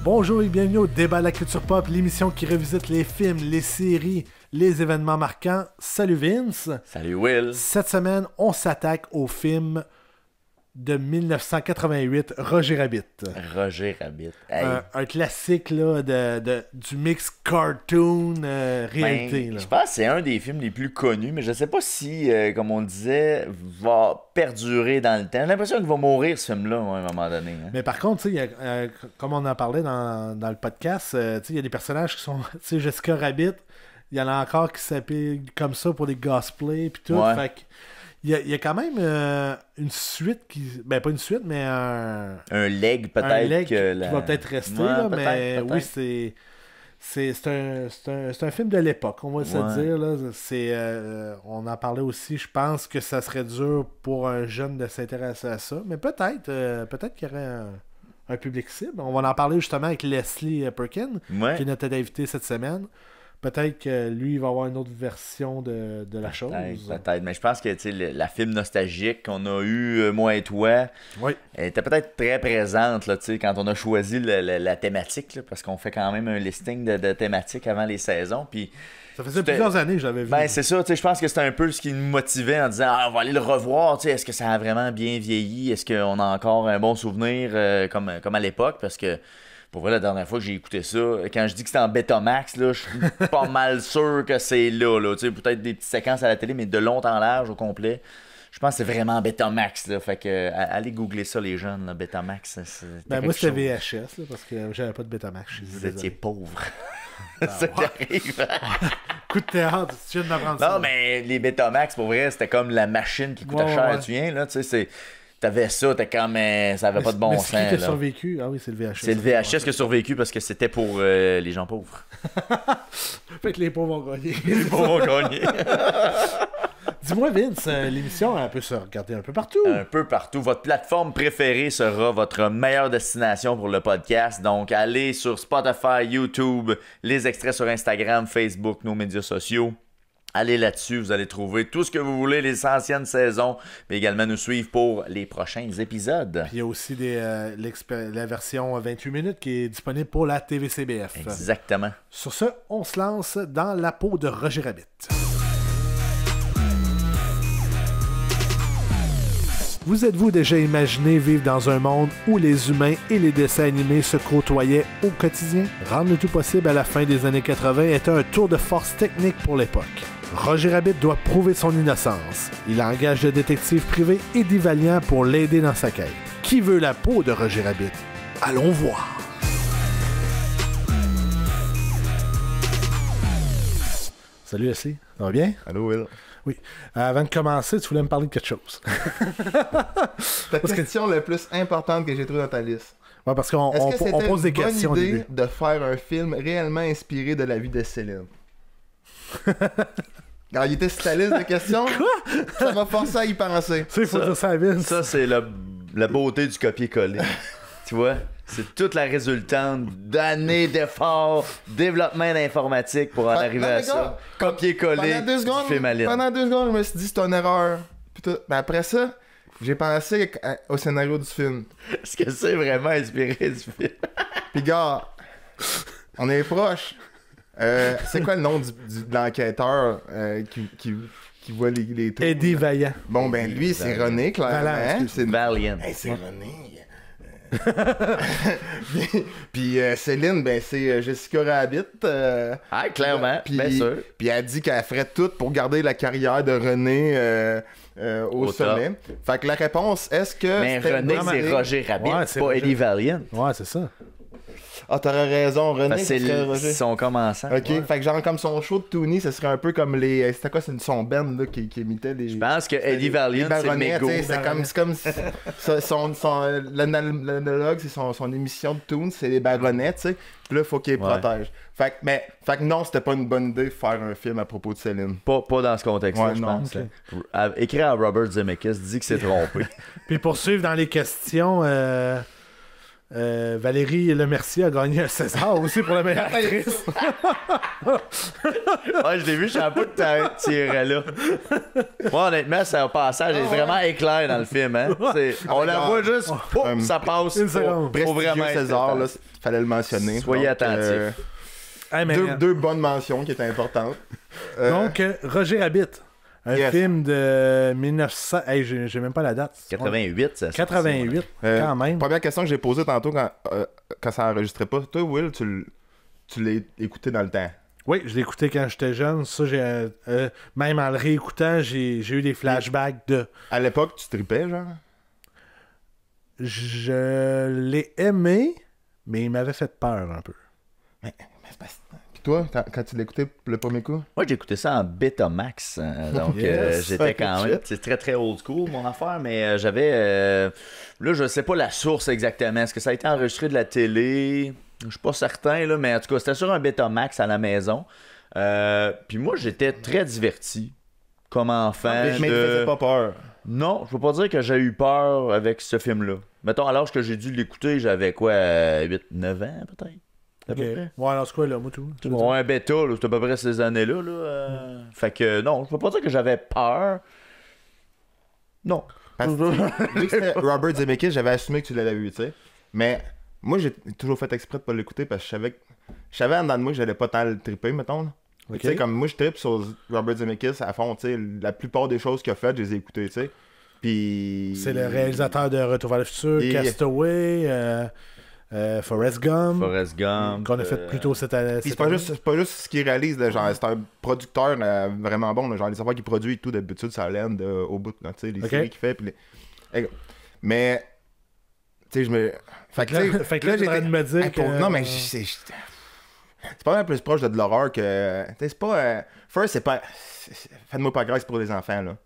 Bonjour et bienvenue au Débat de la culture pop, l'émission qui revisite les films, les séries, les événements marquants. Salut Vince. Salut Will. Cette semaine, on s'attaque au film de 1988, Roger Rabbit. Roger Rabbit. Hey. Un classique là, du mix cartoon réalité. Je pense que c'est un des films les plus connus, mais je sais pas si, comme on disait, va perdurer dans le temps. J'ai l'impression qu'il va mourir ce film-là à un moment donné. Hein. Mais par contre, comme on en parlait dans le podcast, il y a des personnages qui sont, Jessica Rabbit, il y en a encore qui s'appellent comme ça pour des cosplays puis tout. Ouais. Fait que, il y a quand même une suite qui. Ben, pas une suite, mais un leg peut-être. Un leg qui va peut-être rester, ouais, là, peut-être, mais peut-être. oui, c'est un film de l'époque, on va se dire. Là. On en parlait aussi, je pense que ça serait dur pour un jeune de s'intéresser à ça, mais peut-être qu'il y aurait un public cible. On va en parler justement avec Leslie Perkin, Ouais. qui est notre invité cette semaine. Peut-être que lui, il va avoir une autre version de la chose. Peut-être, mais je pense que la film nostalgique qu'on a eu, moi et toi, Oui. elle était peut-être très présente là, quand on a choisi la thématique, là, parce qu'on fait quand même un listing de thématiques avant les saisons. Puis Ça faisait plusieurs années que je l'avais vu. Ben, c'est ça, je pense que c'était un peu ce qui nous motivait en disant on va aller le revoir, est-ce que ça a vraiment bien vieilli, est-ce qu'on a encore un bon souvenir comme à l'époque, parce que pour vrai, la dernière fois que j'ai écouté ça, quand je dis que c'était en Betamax, là, je suis pas mal sûr que c'est là, peut-être des petites séquences à la télé, mais de long en large au complet. Je pense que c'est vraiment Betamax, là. Fait que allez googler ça, les jeunes, là, Betamax. Moi, c'était VHS, là, parce que j'avais pas de Betamax chez vous étiez pauvre. C'est ça qui arrive. Coup de théâtre, tu viens de m'apprendre ça. Non, mais les Betamax, pour vrai, c'était comme la machine qui coûtait cher. Tu viens, là, t'avais ça, t'es comme ça avait pas de bon sens. C'est qui a survécu? Ah oui, c'est le VHS. C'est le VHS qui a survécu parce que c'était pour les gens pauvres. Fait que les pauvres vont gagner. Les pauvres vont gagner. Dis-moi, Vince, l'émission, elle peut se regarder un peu partout. Un peu partout. Votre plateforme préférée sera votre meilleure destination pour le podcast. Donc, allez sur Spotify, YouTube, les extraits sur Instagram, Facebook, nos médias sociaux. Allez là-dessus, vous allez trouver tout ce que vous voulez, les anciennes saisons, mais également nous suivre pour les prochains épisodes. Puis il y a aussi la version 28 minutes qui est disponible pour la TVCBF. Exactement. Sur ce, on se lance dans la peau de Roger Rabbit. Vous êtes-vous déjà imaginé vivre dans un monde où les humains et les dessins animés se côtoyaient au quotidien? Rendre le tout possible à la fin des années 80 était un tour de force technique pour l'époque. Roger Rabbit doit prouver son innocence. Il engage le détective privé Eddie Valiant pour l'aider dans sa quête. Qui veut la peau de Roger Rabbit? Allons voir! Salut Leslie, ça va bien? Allô Will. Oui. Avant de commencer, tu voulais me parler de quelque chose. Ta question la plus importante que j'ai trouvée dans ta liste. Ouais, parce qu'on pose des questions au début. De faire un film réellement inspiré de la vie de Céline? Quand il était sur ta liste de questions, ça m'a forcé à y penser. Il faut dire ça à Vince. Ça, c'est la beauté du copier-coller. Tu vois? C'est toute la résultante d'années d'efforts, développement d'informatique pour en arriver à ça. Copier-coller, film à Pendant 2 secondes, je me suis dit c'est une erreur. Mais après ça, j'ai pensé au scénario du film. Est-ce que c'est vraiment inspiré du film? Pis gars, on est proche. C'est quoi le nom de l'enquêteur qui voit les trucs? Eddie Vaillant. Bon, ben lui, c'est René, clairement. C'est Valiant. Hey, c'est René. Puis Céline, ben c'est Jessica Rabbit. Clairement, bien sûr. Puis elle dit qu'elle ferait tout pour garder la carrière de René au sommet. Fait que la réponse, est-ce que... Mais René, c'est Roger Rabbit, c'est pas Eddie Valiant. Ouais, c'est ça. Ah, t'aurais raison, René. C'est son commençant. Ok, fait que genre comme son show de Toonie, ce serait un peu comme les... C'était quoi, c'est son band là, qui imitait les... Je pense que Eddie Valiant, c'est Mego. C'est comme l'analogue, c'est son émission de Toon, c'est les baronnets, tu sais. Puis là, il faut qu'il les protège. Fait que non, c'était pas une bonne idée de faire un film à propos de Céline. Pas dans ce contexte-là, je pense. Okay. Écrire à Robert Zemeckis dit que c'est trompé. Puis pour suivre dans les questions... Valérie Lemercier a gagné un César aussi pour la meilleure actrice. Ouais, je l'ai vu, je savais pas que tu irais là. Moi, honnêtement, c'est un passage vraiment éclair dans le film. Hein? On la voit juste, ça passe. Une seconde. Faut vraiment être César, là, fallait le mentionner. Soyez Donc, attentifs. Hey, mais, deux bonnes mentions qui étaient importantes. donc, Roger Rabbit. Un Yes. film de 1900. Hey, j'ai même pas la date. 88, ça. 88, quand même. Première question que j'ai posée tantôt quand ça enregistrait pas. Toi, Will, tu l'as écouté dans le temps. Oui, je l'ai écouté quand j'étais jeune. Ça, même en le réécoutant, j'ai eu des flashbacks de. À l'époque, tu tripais, genre? Je l'ai aimé, mais il m'avait fait peur un peu. Puis toi, quand tu l'as écouté le premier coup? Moi, j'ai écouté ça en Betamax. Donc, Yes. j'étais Fucking quand même. shit. C'est très, très old school, mon affaire, mais j'avais. Là, je sais pas la source exactement. Est-ce que ça a été enregistré de la télé? Je suis pas certain, là, mais en tout cas, c'était sur un Betamax à la maison. Puis moi, j'étais très diverti comme enfant. Mais il te faisait pas peur. Non, je peux pas dire que j'ai eu peur avec ce film-là. Mettons, à l'âge que j'ai dû l'écouter, j'avais quoi, 8-9 ans, peut-être? À peu Ok. près. Ouais, alors c'est quoi là, moi tout? Bon, un bêta, là, c'était à peu près ces années-là. Là, Fait que non, je peux pas dire que j'avais peur. Non. Parce que, vu que c'était Robert Zemeckis, j'avais assumé que tu l'avais vu, tu sais. Mais moi, j'ai toujours fait exprès de pas l'écouter parce que je savais en dedans de moi que j'allais pas tant le triper, mettons. Là. Ok. Tu sais, comme moi, je tripe sur Robert Zemeckis à fond, tu sais. La plupart des choses qu'il a faites, je les ai écoutées, tu sais. Puis. C'est le réalisateur de Retour vers le futur, Et- Castaway, Forrest Gump, Forrest Gump. qu'on a fait plus tôt cette année. Puis c'est pas juste ce qu'il réalise, là, genre, c'est un producteur vraiment bon, là, genre les affaires qu'il produit et tout, d'habitude, ça l'aide au bout, là, tu sais, les Ok. séries qu'il fait. Puis mais, tu sais, je me. Fait que là, Fait que là, t'es en train de me dire que... Non, mais c'est pas mal plus proche de l'horreur que. Tu sais, c'est pas. First, c'est pas. Faites-moi pas grâce pour les enfants, là.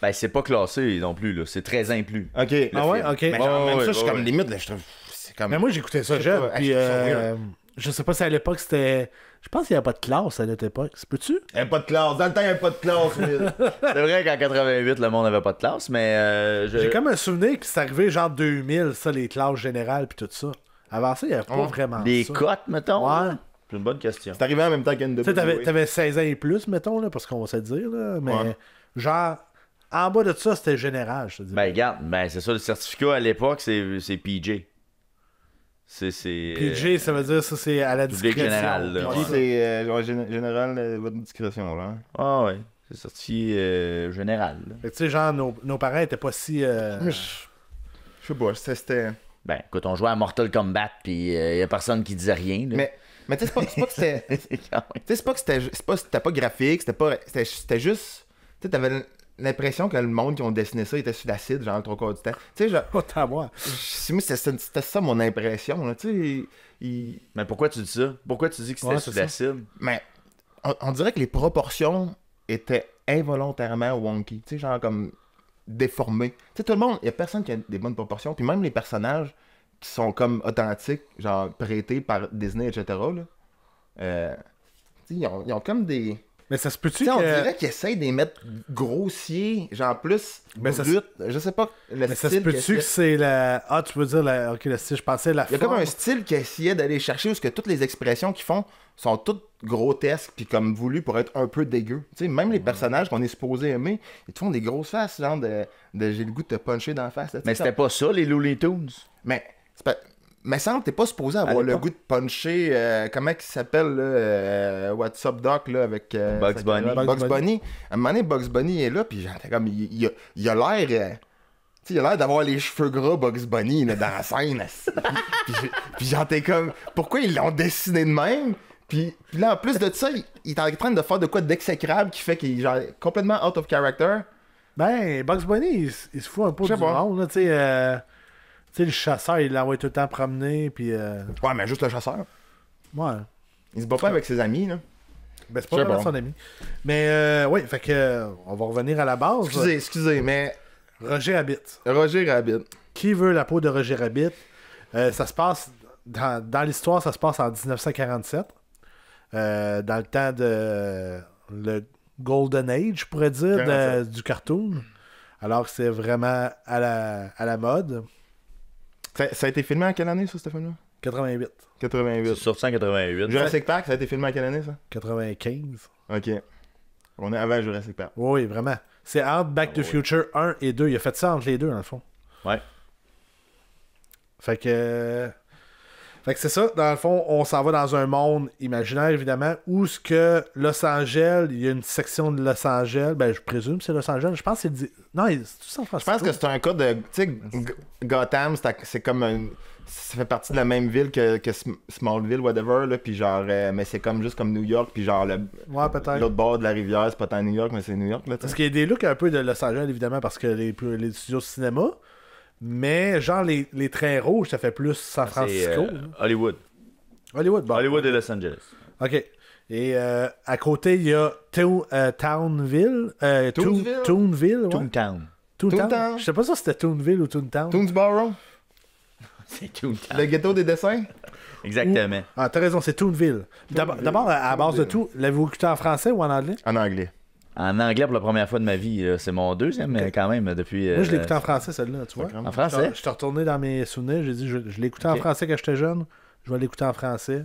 Ben, c'est pas classé non plus, là. C'est 13 ans et plus. Ok. Ah ouais, film. ok. Mais genre, même ouais, ça, je suis ouais, comme ouais. limite, là, je trouve. C'est comme. Mais moi, j'écoutais ça Je sais jeune, pas, puis je trouve ça weird. je sais pas si à l'époque c'était... Je pense qu'il n'y avait pas de classe à cette époque. Peux-tu? Il y avait pas de classe. Dans le temps, il y avait pas de classe, Will. C'est vrai qu'en 88, le monde n'avait pas de classe, mais J'ai comme un souvenir que c'est arrivé genre 2000, ça, les classes générales puis tout ça. Avant ça, il n'y avait pas Ouais. vraiment des ça. cotes, mettons. Ouais. là? C'est une bonne question. C'est arrivé en même temps qu'une Tu sais, t'avais 16 ans et plus, mettons, là, parce qu'on va se le dire, là, mais Ouais. genre, en bas de ça, c'était général, je te dis. Ben, regarde, ben, c'est ça, le certificat à l'époque, c'est PJ. C'est. PG, ça veut dire ça, c'est à la public discrétion. général, là. Puis Ouais. c'est genre général, votre discrétion, là. Ah ouais, c'est certifié général. Là. Fait que, tu sais, genre, nos parents étaient pas si... Je sais pas, c'était. Ben, écoute, on jouait à Mortal Kombat, puis y a personne qui disait rien. Là. Mais tu sais, c'est pas que c'était. Tu C'est quand même- sais, c'est pas que c'était pas graphique, c'était juste. Tu sais, t'avais l'impression que le monde qui ont dessiné ça était sur l'acide, genre, le trois quarts du temps. Tu sais, genre. Pas à moi. Moi, c'était ça mon impression, là. Tu sais, Mais pourquoi tu dis ça? Pourquoi tu dis que c'était Ouais, sous c'est la ça. cible? mais on dirait que les proportions étaient involontairement wonky. Tu sais, genre comme déformées. Tu sais, tout le monde, il y a personne qui a des bonnes proportions. Puis même les personnages qui sont comme authentiques, genre prêtés par Disney, etc. Là, tu sais, ils ont comme des. Mais ça se peut-tu Tu sais, on que... dirait qu'ils essayent de les mettre grossiers, genre plus Mais ça brut. Je sais pas le Mais ça se style. peut-tu que c'est la... Ah, tu veux dire la... Ok, le style, je pensais la Il y a comme forme. un style qui essayait d'aller chercher où ce que toutes les expressions qu'ils font sont toutes grotesques puis comme voulues pour être un peu dégueu. Tu sais, même les personnages qu'on est supposé aimer, ils te font des grosses faces, genre de j'ai le goût de te puncher dans la face. Là, tu Mais sais, c'était pas ça, les Looney Tunes. Mais c'est pas. Mais semble que t'es pas supposé avoir le l'époque. goût de puncher. Comment il s'appelle là, What's Up Doc là avec Bugs Bunny. Bugs Bunny. À un moment donné, Bugs Bunny est là, puis genre, t'es comme il a l'air. Tu sais, il a l'air d'avoir les cheveux gras Bugs Bunny là, dans la scène. Puis genre, t'es comme. Pourquoi ils l'ont dessiné de même? Puis là, en plus de ça, il est en train de faire de quoi d'exécrable qui fait qu'il est genre complètement out of character. Ben, Bugs Bunny, il se fout un peu Je sais du pas. monde, là, tu sais... Tu sais, le chasseur, il l'envoie tout le temps promener, puis... Ouais, mais juste le chasseur. Ouais. Il se bat pas avec ses amis, là. Ben, c'est pas Je sais vraiment pas. son ami. Mais, oui, fait que... on va revenir à la base. Excusez, mais Roger Rabbit. Roger Rabbit. Qui veut la peau de Roger Rabbit? Ça se passe... Dans l'histoire, ça se passe en 1947. Dans le temps de... le Golden Age, je pourrais dire, 47. du cartoon. Alors que c'est vraiment à la mode. Ça a été filmé en quelle année, ça, ce film-là? 88. 88. C'est sorti en 88. Jurassic Park, ça a été filmé en quelle année, ça? 95. Ok. On est avant Jurassic Park. Oui, vraiment. C'est entre Back to the Future 1 et 2. Il a fait ça entre les deux, dans le fond. Ouais. Fait que c'est ça. Dans le fond, on s'en va dans un monde imaginaire, évidemment, où ce que Los Angeles, il y a une section de Los Angeles. Ben, je présume que c'est Los Angeles. Je pense que c'est... Non, c'est tout San Francisco. Je pense que c'est un cas de... Tu sais, Gotham, c'est comme un... Ça fait partie de la même ville que Smallville, whatever, là, puis genre... mais c'est comme juste comme New York, puis genre Ouais, peut-être. l'autre bord de la rivière, c'est pas tant New York, mais c'est New York, là, tu sais. Parce qu'il y a des looks un peu de Los Angeles, évidemment, parce que les studios de cinéma. Mais genre, les traits rouges, ça fait plus San Francisco. C'est Hollywood. Hollywood, bon. Hollywood et Los Angeles. OK. Et à côté, il y a Townville. Toonsville? Toonville, ouais. Toontown. Toontown. Je sais pas si c'était Toonville ou Toontown. Toonsboro? C'est Toontown. Le ghetto des dessins? Exactement. Ah, t'as raison, c'est Toonville. D'abord, à la base de tout, l'avez-vous écouté en français ou en anglais? En anglais. En anglais pour la première fois de ma vie. Là. C'est mon deuxième, mais quand même, depuis... Moi, je l'ai écouté en français, celle-là, tu vois. En français? Je suis retourné dans mes souvenirs, j'ai dit, je l'ai écouté en français quand j'étais jeune, je vais l'écouter en français.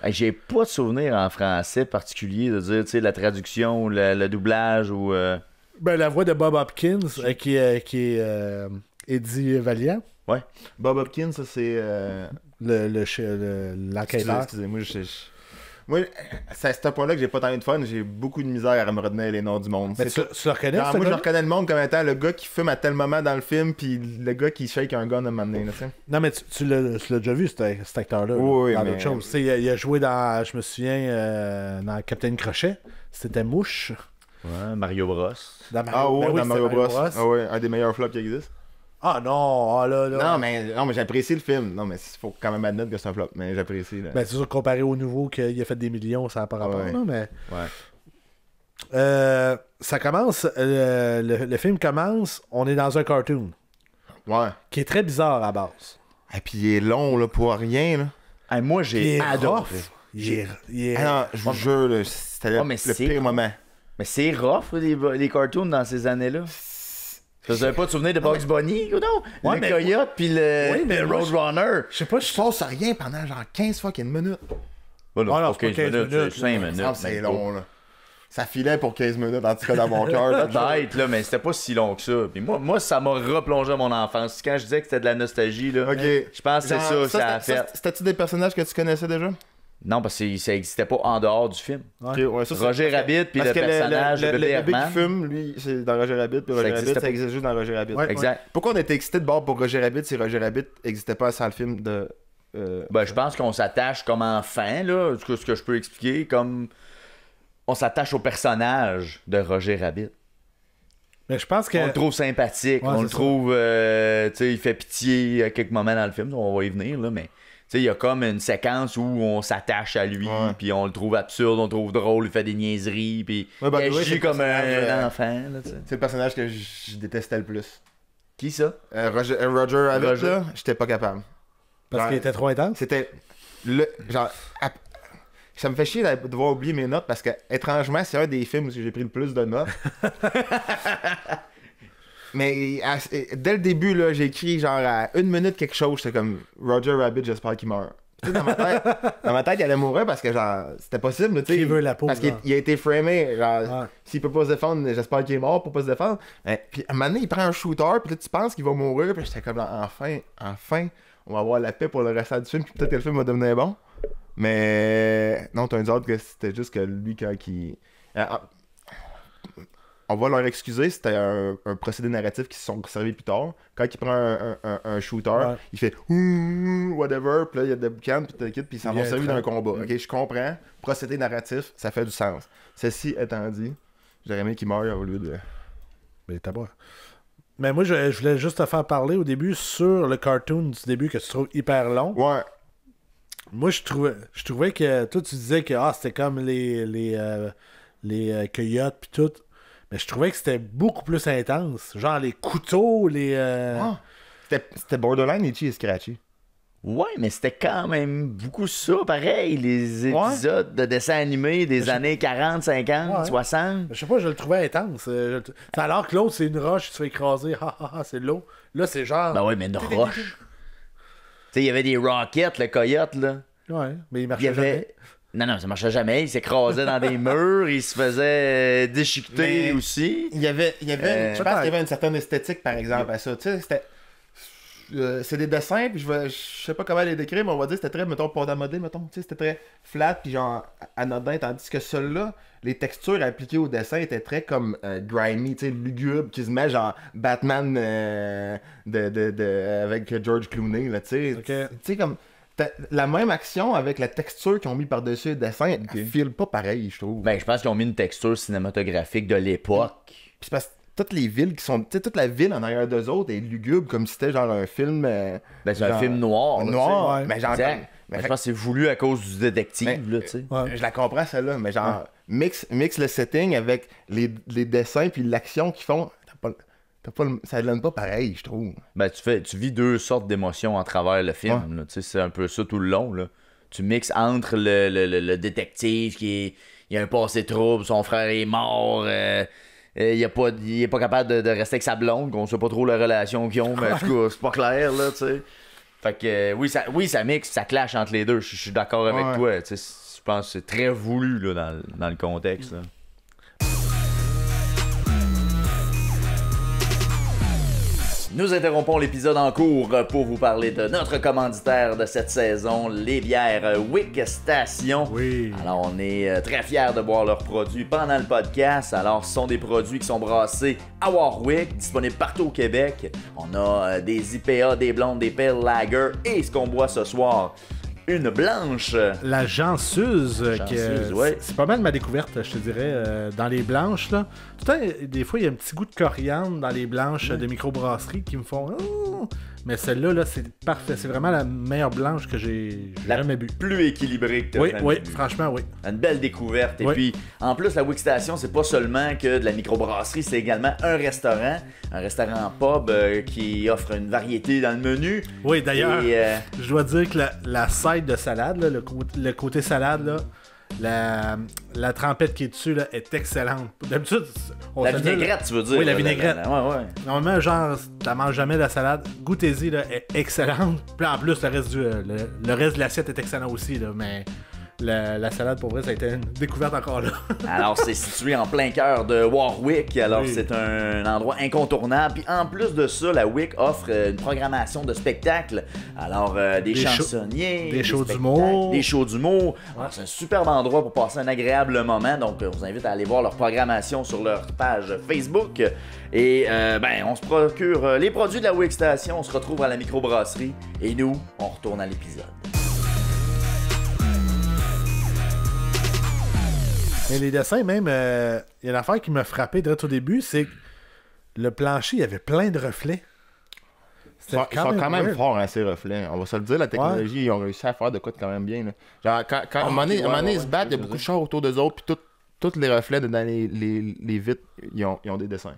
Hey, j'ai pas de souvenir en français particulier de dire, tu sais, la traduction, ou le doublage ou... Ben, la voix de Bob Hopkins, qui est Eddie Valiant. Ouais. Bob Hopkins, ça c'est... L'enquêteur. Excusez-moi, moi, c'est à ce point-là que j'ai pas tant eu de fun. J'ai beaucoup de misère à me retenir les noms du monde. Mais tu le reconnais, moi, je reconnais le monde comme étant le gars qui fume à tel moment dans le film, puis le gars qui shake un gun à un moment donné. Là, non, mais tu l'as déjà vu, cet acteur-là. Oui, dans mais... d'autres choses. Il a joué dans, je me souviens, dans Captain Crochet. C'était Mouche. Ouais, Mario Bros. Dans Mario Bros. Ah ouais, un des meilleurs flops qui existe. Ah non, là. Non, mais j'apprécie le film. Non, mais il faut quand même admettre que c'est un flop. Mais j'apprécie. Là. Ben, c'est sûr, comparé au nouveau qu'il a fait des millions, ça n'a pas rapport. Ouais. Là, mais... Ouais. Ça commence, le film commence, on est dans un cartoon. Ouais. Qui est très bizarre à la base. Et puis il est long, là, pour rien, là. Hey, moi, j'ai adoré. Il est... Ah non, je vous jure, là, c'était le pire moment. Mais c'est rough, les cartoons dans ces années-là. Vous avez pas de souvenir de Bugs Bunny, ou non? Ouais, le Coyote puis le Roadrunner. Je sais pas, Je passe à rien pendant genre 15 fucking minutes. Bon, non, Ah non, pas 15 minutes, c'est 5 minutes. C'est long, là. Ça filait pour 15 minutes, en tout cas, dans mon cœur. Peut-être, là, mais c'était pas si long que ça. Puis moi, ça m'a replongé à mon enfance. Quand je disais que c'était de la nostalgie, là, Ok. je pense que c'est ça a fait. C'était-tu des personnages que tu connaissais déjà? Non, parce que ça existait pas en dehors du film. Ouais. Okay, ouais, ça, Roger Rabbit, puis le parce que personnage de le bébé bébé Herman. qui fume, lui, c'est dans Roger Rabbit, puis Roger Rabbit, ça existe juste dans Roger Rabbit. Ouais. Exact. Pourquoi on était excité de bord pour Roger Rabbit si Roger Rabbit n'existait pas sans le film de... Ben, je pense qu'on s'attache comme enfant, là, ce que je peux expliquer, comme on s'attache au personnage de Roger Rabbit. Mais je pense que... On le trouve sympathique, Ouais, on le c'est trouve, tu sais, il fait pitié à quelques moments dans le film, on va y venir, là, mais tu sais, il y a comme une séquence où on s'attache à lui, Ouais. puis on le trouve absurde, on le trouve drôle, il fait des niaiseries, puis Ouais, bah, il oui, agit c'est comme le personnage, un enfant, là, tu sais. C'est le personnage que je détestais le plus. Qui ça? Roger Rabbit, Roger. là, j'étais pas capable. Parce Ouais. qu'il était trop intense. C'était le... Genre... Ça me fait chier de devoir oublier mes notes parce que, étrangement, c'est un des films où j'ai pris le plus de notes. Mais dès le début, là, j'ai écrit genre à 1 minute quelque chose, c'était comme Roger Rabbit, j'espère qu'il meurt. Tu sais, dans ma tête, il allait mourir parce que genre c'était possible, tu sais. Qui veut la peau, parce genre. qu'il a été framé, genre Ouais. s'il peut pas se défendre, j'espère qu'il est mort pour pas se défendre. Puis à un moment donné, il prend un shooter, puis là tu penses qu'il va mourir, puis j'étais comme enfin, on va avoir la paix pour le restant du film, puis peut-être que le film va devenir bon. Mais non, t'as une autre que c'était juste que lui quand il on va leur excuser, c'était un procédé narratif qui se sont servis plus tard. Quand il prend un shooter, Ouais. il fait ouh, whatever, puis là il y a des boucans, puis ils s'en vont Bien servir très. d'un combat. Ok, je comprends. Procédé narratif, ça fait du sens. Ceci étant dit, j'aurais aimé qu'il meure au lieu de. Mais t'as pas. Mais moi, je voulais juste te faire parler au début sur le cartoon du début que tu trouves hyper long. Ouais. Moi, je trouvais que toi, tu disais que c'était comme les coyotes pis tout. Mais je trouvais que c'était beaucoup plus intense. Genre les couteaux, les... Ah. C'était borderline itchy et scratchy. Ouais, mais c'était quand même beaucoup ça, pareil, les épisodes de dessins animés des années 40, 50, Ouais. 60. Je sais pas, je le trouvais intense. Alors que l'autre, c'est une roche, tu te fais écraser, c'est de l'eau. Là, c'est genre... Ben ouais, mais une roche. sais, il y avait des Rockets, le coyote, là. Ouais, mais il Il y marchait avait... jamais. Non, ça marchait jamais. Il s'écrasait dans des murs, il se faisait déchiqueter Mais aussi. Il y avait je pense peut-être. qu'il y avait une certaine esthétique, par exemple, à ça. Tu sais, c'était... c'est des dessins, puis je sais pas comment les décrire, mais on va dire que c'était très, mettons, podamodé, mettons. Tu sais, c'était très flat, puis genre anodin, tandis que celui-là, les textures appliquées au dessin étaient très comme grimy, tu sais, lugubre, qui se met genre Batman avec George Clooney, là, tu sais. Ok. Tu sais, comme... La même action avec la texture qu'ils ont mis par-dessus le dessin, elle file pas pareil, je trouve. Ben, je pense qu'ils ont mis une texture cinématographique de l'époque. Puis c'est parce que toutes les villes qui sont. Tu sais, toute la ville en arrière d'eux autres est lugubre comme si c'était genre un film. Ben, c'est un genre- film noir. là, Noir, ouais. mais genre. Exact. mais Ben, je fait- pense que c'est voulu à cause du détective, Mais- là, tu sais. Ouais. Je la comprends celle-là, mais genre, mix le setting avec les dessins puis l'action qu'ils font. Ça donne pas pareil, je trouve. Ben, tu vis deux sortes d'émotions à travers le film. Là, tu sais, c'est un peu ça tout le long. Là. Tu mixes entre le détective il a un passé trouble, son frère est mort, il est pas capable de rester avec sa blonde, qu'on sait pas trop la relation qu'ils ont, mais en tout cas, c'est pas clair, là, tu sais. Fait que oui, ça mixe, ça clash entre les deux. Je suis d'accord avec toi. Tu sais, je pense que c'est très voulu là, dans le contexte. Là. Nous interrompons l'épisode en cours pour vous parler de notre commanditaire de cette saison, les bières Wick Station. Oui. Alors, on est très fiers de boire leurs produits pendant le podcast. Alors, ce sont des produits qui sont brassés à Warwick, disponibles partout au Québec. On a des IPA, des blondes, des pale lager et ce qu'on boit ce soir, une blanche. La Janceuse, Janceuse, ouais. c'est pas mal ma découverte, je te dirais, dans les blanches. Là. Tout le temps, des fois, il y a un petit goût de coriandre dans les blanches de microbrasserie qui me font... Oh! Mais celle-là, là, c'est parfait. C'est vraiment la meilleure blanche que j'ai jamais bu. Plus équilibrée que tu Oui, jamais oui, bu. franchement, oui. Une belle découverte. Et Oui. puis, en plus, la Wick Station, c'est pas seulement que de la microbrasserie, c'est également un restaurant pub qui offre une variété dans le menu. Oui, d'ailleurs, Et, je dois dire que la side de salade, là, le côté salade, là, la trempette qui est dessus là, est excellente. D'habitude, on la se dit, vinaigrette, tu veux dire? Oui, la là, vinaigrette. Ouais. Normalement, genre, t'en manges jamais la salade. Goûtez-y, là, est excellente. Puis en plus, le reste de l'assiette est excellent aussi, là, mais la salade, pour vrai, ça a été une découverte encore là. Alors, c'est situé en plein cœur de Warwick. Alors, Oui. c'est un endroit incontournable. Puis, en plus de ça, la Wick offre une programmation de spectacles. Alors, des chansonniers, des shows spectacles, d'humour. des shows d'humour. Alors, c'est un superbe endroit pour passer un agréable moment. Donc, on vous invite à aller voir leur programmation sur leur page Facebook. Et, on se procure les produits de la Wick Station. On se retrouve à la microbrasserie. Et nous, on retourne à l'épisode. Mais les dessins, même, il y a une affaire qui m'a frappé direct au début, c'est que le plancher, il y avait plein de reflets. Ils sont quand même weird. forts, hein, ces reflets. On va se le dire, la technologie, ils ont réussi à faire de quoi de quand même bien. Là. Genre, à un moment donné, ils se battent, il y a beaucoup de chars autour d'eux autres, puis tous les reflets dans les vitres, ils ont des dessins.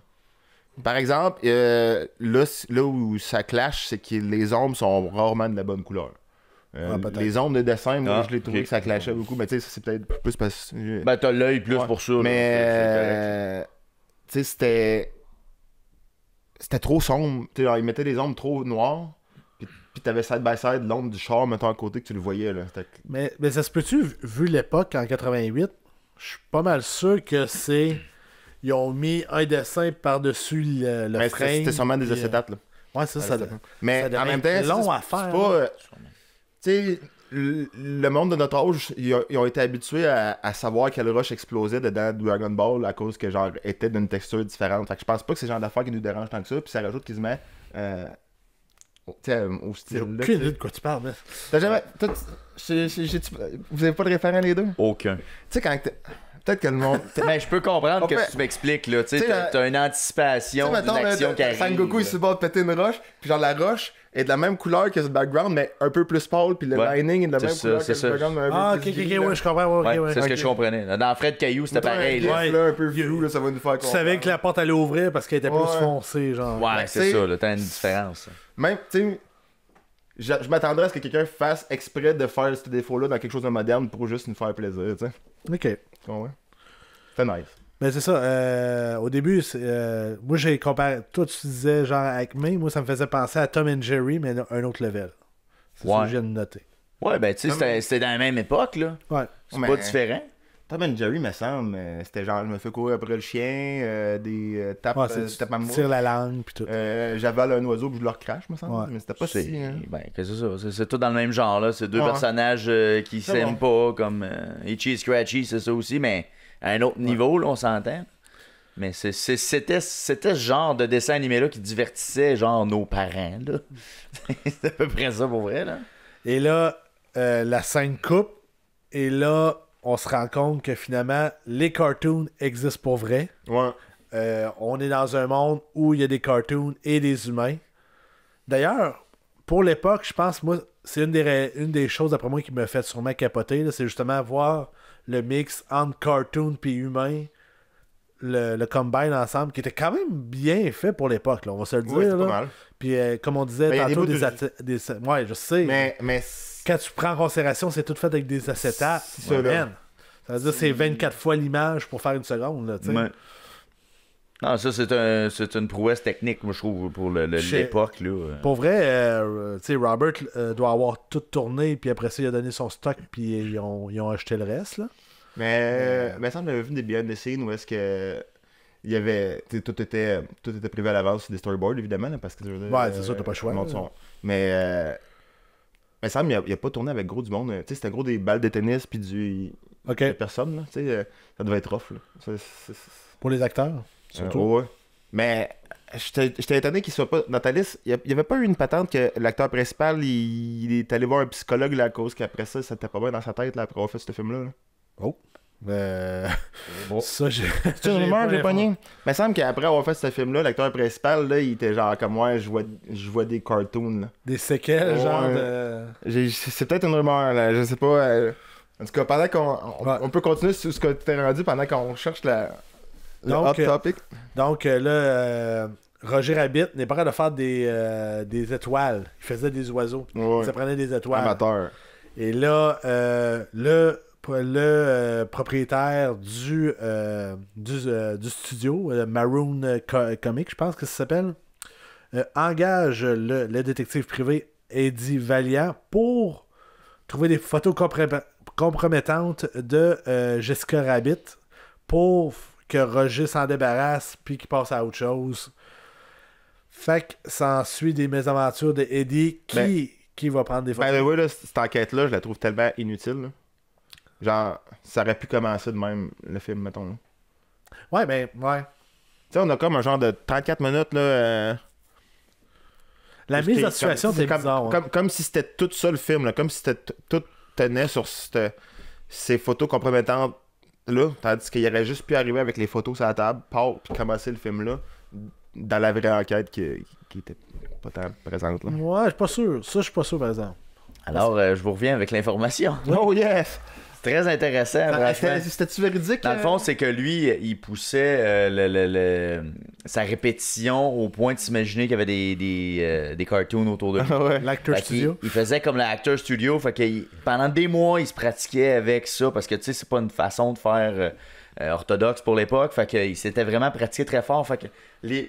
Par exemple, là où ça clash, c'est que les ombres sont rarement de la bonne couleur. Les ombres de dessin, moi, je l'ai trouvé que ça clashait beaucoup, mais tu sais, ça, c'est peut-être plus parce que... Ben, t'as l'œil plus pour ça. là. Mais, tu sais, c'était trop sombre. Tu sais, genre, ils mettaient des ombres trop noires. Puis t'avais side by side l'ombre du char, mettons à côté, que tu le voyais. Là. Mais ça se peut-tu, vu l'époque en 88, je suis pas mal sûr que c'est. Ils ont mis un dessin par-dessus le Mais frame. c'était sûrement des puis, acétates. Là. Ouais, ça. Mais ça en même devait temps, être long c'est à faire, c'est pas. Tu sais, le monde de notre âge, ils ont été habitués à savoir quel rush explosait dedans Dragon Ball à cause que genre était d'une texture différente. Fait que je pense pas que c'est le genre d'affaires qui nous dérange tant que ça. Puis ça rajoute quasiment au J'ai style. aucune idée de quoi tu parles. Mais... T'as jamais. Vous avez pas de référent les deux? Tu Aucun. sais, quand peut-être que le monde. Ben, je peux comprendre En que fait- tu m'expliques, là. Tu sais, T'sais, t'as une anticipation d'une mettons, action qui arrive. Sangoku, il se bat de péter une roche, puis genre la roche est de la même couleur que le background, mais un peu plus pâle, puis le Ouais. lining est de la C'est même ça, couleur c'est que ça. le background, mais un Ah, peu ok, plus ok, gris, ouais, là. je comprends. Ouais, Ouais. c'est ce que ok. je comprenais. Là, dans Fred Caillou, c'était Mettons pareil. un Là. gif, là, un peu flou, là, ça va nous faire Tu savais que la porte allait ouvrir parce qu'elle était plus Ouais. foncée, genre. Ouais, c'est t'sais- ça, là. T'as une différence. Même, tu sais, je m'attendrais à ce que quelqu'un fasse exprès de faire ce défaut-là dans quelque chose de moderne pour juste nous faire plaisir, tu sais. Ok. Tu comprends? C'est nice. Mais c'est ça, au début, moi j'ai comparé. Toi tu disais genre avec May, moi ça me faisait penser à Tom and Jerry, mais un autre level. C'est ça Ouais. que je viens de noter. Ouais, ben, tu sais, c'était dans la même époque, là. Ouais. C'est Mais- pas différent. Tom and Jerry, me semble, c'était genre, je me fais courir après le chien, des tapes, Ouais, tapes à tu moi. tires la langue, puis tout. J'avale un oiseau, puis je le recrache, me semble. Ouais. Mais c'était pas si. Hein. Ben, qu'est-ce que c'est ça? C'est tout dans le même genre, là. C'est deux Ouais. personnages qui C'est s'aiment pas, comme Itchy et Scratchy, c'est ça aussi, mais à un autre niveau, là, on s'entend. Mais c'était ce genre de dessin animé-là qui divertissait, genre, nos parents, là. C'est à peu près ça, pour vrai, là. Et là, la scène coupe. Et là, on se rend compte que finalement, les cartoons existent pour vrai. Ouais. On est dans un monde où il y a des cartoons et des humains. D'ailleurs, pour l'époque, je pense, moi, c'est une des choses, d'après moi, qui me fait sûrement capoter. là, C'est justement voir le mix entre cartoon et humain, le combine ensemble, qui était quand même bien fait pour l'époque, là, on va se le dire. Ouais, c'était là. pas mal. Puis, comme on disait Ben, il y a tantôt, des ouais, je sais. Mais Quand tu prends en considération, c'est tout fait avec des acétates. C'est ça, là. man. Ça veut dire que c'est 24 fois l'image pour faire une seconde. Là, tu sais. Ouais. Non, ça, c'est une prouesse technique, moi, je trouve, pour Chez- l'époque, là. Pour vrai, tu sais, Robert doit avoir tout tourné, puis après ça, il a donné son stock, puis ils ont acheté le reste. Là. Mais il me semble que j'avais vu des behind the scenes où est-ce que il y avait tout était prévu à l'avance sur des storyboards évidemment là, parce que Ouais, c'est ça, t'as pas le choix, là. mais il me semble qu'il a pas tourné avec gros du monde, tu sais, c'était gros des balles de tennis puis OK. des personnes là, tu sais, ça devait être rough là. Pour les acteurs, surtout. Ouais. Mais j'étais étonné qu'il soit pas dans ta liste. Il y avait pas eu une patente que l'acteur principal il est allé voir un psychologue là, à cause qu'après ça t'était pas bien dans sa tête là, après avoir fait ce film là. Oh. Ça, j'ai. C'est une rumeur, j'ai pogné. Mais il me semble qu'après avoir fait ce film-là, l'acteur principal, là, il était genre comme moi, je vois des cartoons. Là. Des séquelles, Ouais. genre de. C'est peut-être une rumeur, là, je sais pas. En tout cas, pendant on peut continuer sur ce que tu t'es rendu pendant qu'on cherche le Donc, hot topic. Donc là, Roger Rabbit n'est pas capable de faire des étoiles. Il faisait des oiseaux. Ouais. Ça prenait des étoiles. Amateur. Et là, le propriétaire du studio, Maroon Comics, je pense que ça s'appelle, engage le détective privé Eddie Valiant pour trouver des photos compromettantes de Jessica Rabbit pour que Roger s'en débarrasse puis qu'il passe à autre chose. Fait que s'ensuit des mésaventures de Eddie qui va prendre des photos. Ben oui, là, cette enquête-là, je la trouve tellement inutile. Là. Genre, ça aurait pu commencer de même, le film, mettons. Là. Ouais, ben, ouais. Tu sais, on a comme un genre de 34 minutes, là. La mise en situation, c'est bizarre. Ouais. Comme si c'était tout ça le film, là. Comme si tout tenait sur ces photos compromettantes là. Tandis qu'il aurait juste pu arriver avec les photos sur la table, puis commencer le film là, dans la vraie enquête qui était pas tant présente. Là. Ouais, je suis pas sûr. Ça, je suis pas sûr, par exemple. Alors, je vous reviens avec l'information. Oh yes! C'est très intéressant, franchement. C'était-tu véridique? Dans le fond, c'est que lui, il poussait sa répétition au point de s'imaginer qu'il y avait des cartoons autour de lui. Ouais. L'acteur Fait qu'il- studio. Il faisait comme l'acteur studio, fait que pendant des mois, il se pratiquait avec ça, parce que tu sais, c'est pas une façon de faire orthodoxe pour l'époque, fait qu'il s'était vraiment pratiqué très fort, fait que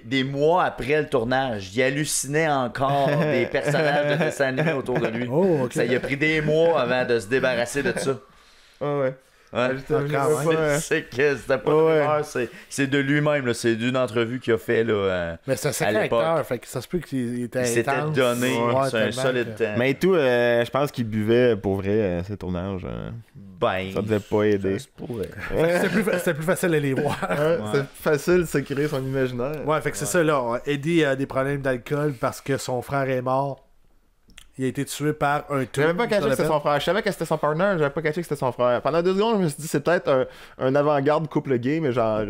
des mois après le tournage, il hallucinait encore des personnages de dessin animé autour de lui. Oh, ok. Ça y a pris des mois avant de se débarrasser de ça. Ah ouais. Ouais. C'est que c'était pas Ouais. une rumeur, c'est de lui-même, là. C'est d'une entrevue qu'il a fait là, Mais c'est un à sacré l'époque. acteur, fait que ça se peut qu'il était il s'était intense. donné Ouais, sur un tellement solide que- temps. Mais tout, je pense qu'il buvait pour vrai ces tournages. Ben, Ça devait pas aider. C'était plus facile de les voir. C'est facile de se créer son imaginaire. Ouais, fait que c'est ça, là. Eddie a des problèmes d'alcool parce que son frère est mort. Il a été tué par un tour. J'avais pas caché que c'était son frère. Je savais que c'était son partner, j'avais pas caché que c'était son frère. Pendant 2 secondes, je me suis dit c'est peut-être un avant-garde couple gay, mais genre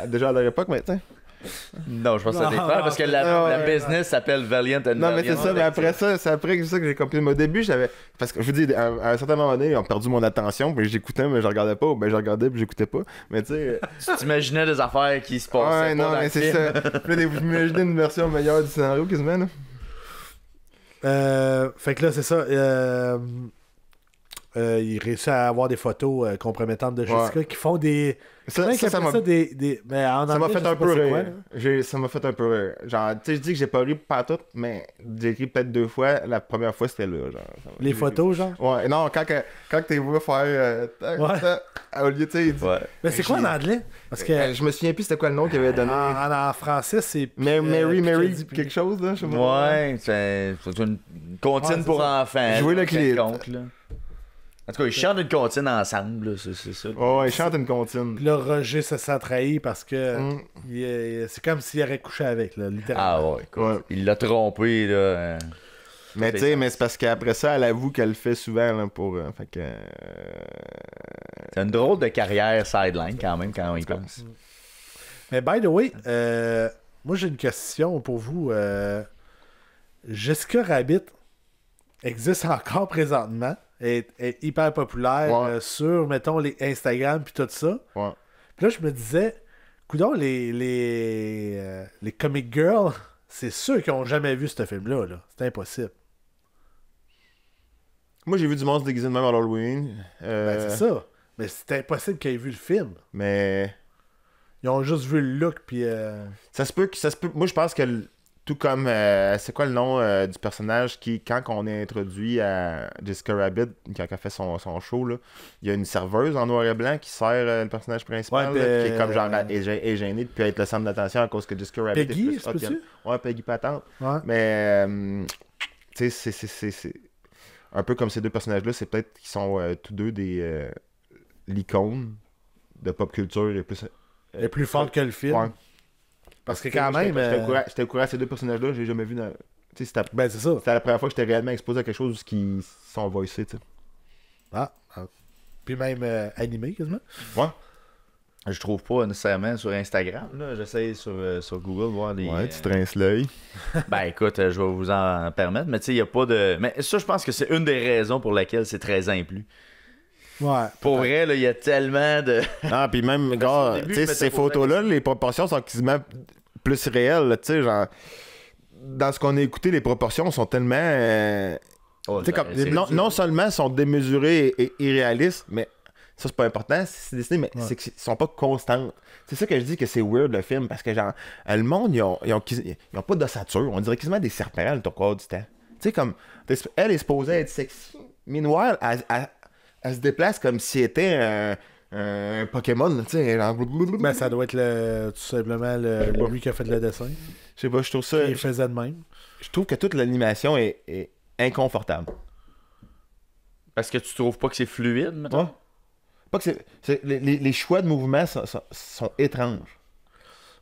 déjà à leur époque, mais tu sais. non, je pense que c'est des Non, frères non, parce que non, la ouais. business s'appelle Valiant and Non, mais c'est Valiant. ça, mais après ça, c'est après que j'ai compris. Mais au début, j'avais. Parce que je vous dis, à un certain moment donné, ils ont perdu mon attention, puis j'écoutais, mais je regardais pas, ou ben je regardais, puis j'écoutais pas. Mais tu sais. Tu t'imaginais des affaires qui se passaient Ouais, pas non, dans mais le c'est film. ça. Puis là, vous imaginez une version meilleure du scénario quasiment, là. Fait que là, c'est ça. il réussit à avoir des photos compromettantes de Jessica qui font des... Ça m'a Mais en ça m'a anglais, fait je un sais pas peu c'est quoi, rire. là. Ça m'a fait un peu rire. Genre, tu sais, je dis que j'ai pas ri partout, mais j'ai ri peut-être 2 fois. La première fois, c'était là. Genre, Les photos, genre? Ouais, non, quand t'es vu faire. Au lieu, tu sais, il dit. Ouais. Mais c'est quoi en anglais? Parce que Je me souviens plus c'était quoi le nom qu'il avait donné. en français, c'est... Mary, Picardie, quelque chose, là, je sais pas. Ouais, c'est une comptine Ouais, pour c'est ça. enfants. Jouer le clip. Quelconque, là. En tout cas, ils chantent une comptine ensemble, là, c'est ça. Ouais, il chante une comptine. Puis là, Roger se sent trahi parce que c'est comme s'il aurait couché avec, là, littéralement. Ah ouais, écoute, Ouais. il l'a trompé, là. Mais tu sais, mais c'est parce qu'après ça, elle avoue qu'elle le fait souvent, là, pour. Fait que. C'est une drôle de carrière sideline, quand même, quand on y pense. Mais by the way, moi j'ai une question pour vous. Jessica Rabbit existe encore présentement. Est hyper populaire sur, mettons, les Instagram puis tout ça. Ouais. Puis là, je me disais, coudonc, les comic girls, c'est sûr qu'ils n'ont jamais vu ce film-là. Là. C'est impossible. Moi, j'ai vu du monde se déguiser de même à l'Halloween. Ben, c'est ça. Mais c'est impossible qu'ils aient vu le film. Mais. Ils ont juste vu le look, puis... Ça se peut. Moi, je pense que. Tout comme. C'est quoi le nom du personnage qui, quand on est introduit à Jessica Rabbit, quand elle fait son show, là, il y a une serveuse en noir et blanc qui sert le personnage principal, Ouais, là, qui est comme genre est gênée de puis être le centre d'attention à cause que Jessica Rabbit Peggy, est plus c'est peux-tu? Ouais, Peggy Patente. Ouais. Mais. Tu sais, c'est. Un peu comme ces deux personnages-là, c'est peut-être qu'ils sont tous deux des. L'icône de pop culture et plus. Elle est plus forte que le film. Ouais. Parce que quand même... J'étais au courant à ces deux personnages-là, j'ai jamais vu. Tu sais, c'était Ben, c'est ça. la première fois que j'étais réellement exposé à quelque chose qui sont voicés, tu sais. Ah. Puis même animé, quasiment. Ouais. Je trouve pas nécessairement sur Instagram, là. J'essaie sur Google voir les... Ouais, tu trinces l'œil. Ben écoute, je vais vous en permettre, mais tu sais, il n'y a pas de... Mais ça, je pense que c'est une des raisons pour laquelle c'est 13 ans et plus. Ouais. Pour vrai, là, il y a tellement de... Ah, puis même, gars, au début, tu sais, je ces m'étais posé la photos-là, les proportions sont quasiment plus réelles, là, tu sais, genre... Dans ce qu'on a écouté, les proportions sont tellement... Oh, tu sais, comme, c'est non seulement sont démesurées et irréalistes, mais ça, c'est pas important, c'est dessiné, mais c'est qu'ils sont pas constantes. C'est ça que je dis que c'est weird, le film, parce que, genre, le monde, ils ont pas d'ossature. On dirait quasiment des serpents, le trois du temps. Tu sais, comme, elle est supposée être sexy. Meanwhile, elle se déplace comme si c'était un Pokémon, tu sais. Ben, ça doit être tout simplement lui qui a fait le dessin. Je sais pas, je trouve ça... Il faisait de même. Je trouve que toute l'animation est inconfortable. Parce que tu trouves pas que c'est fluide, mettons? Ouais. Pas que les choix de mouvement sont étranges.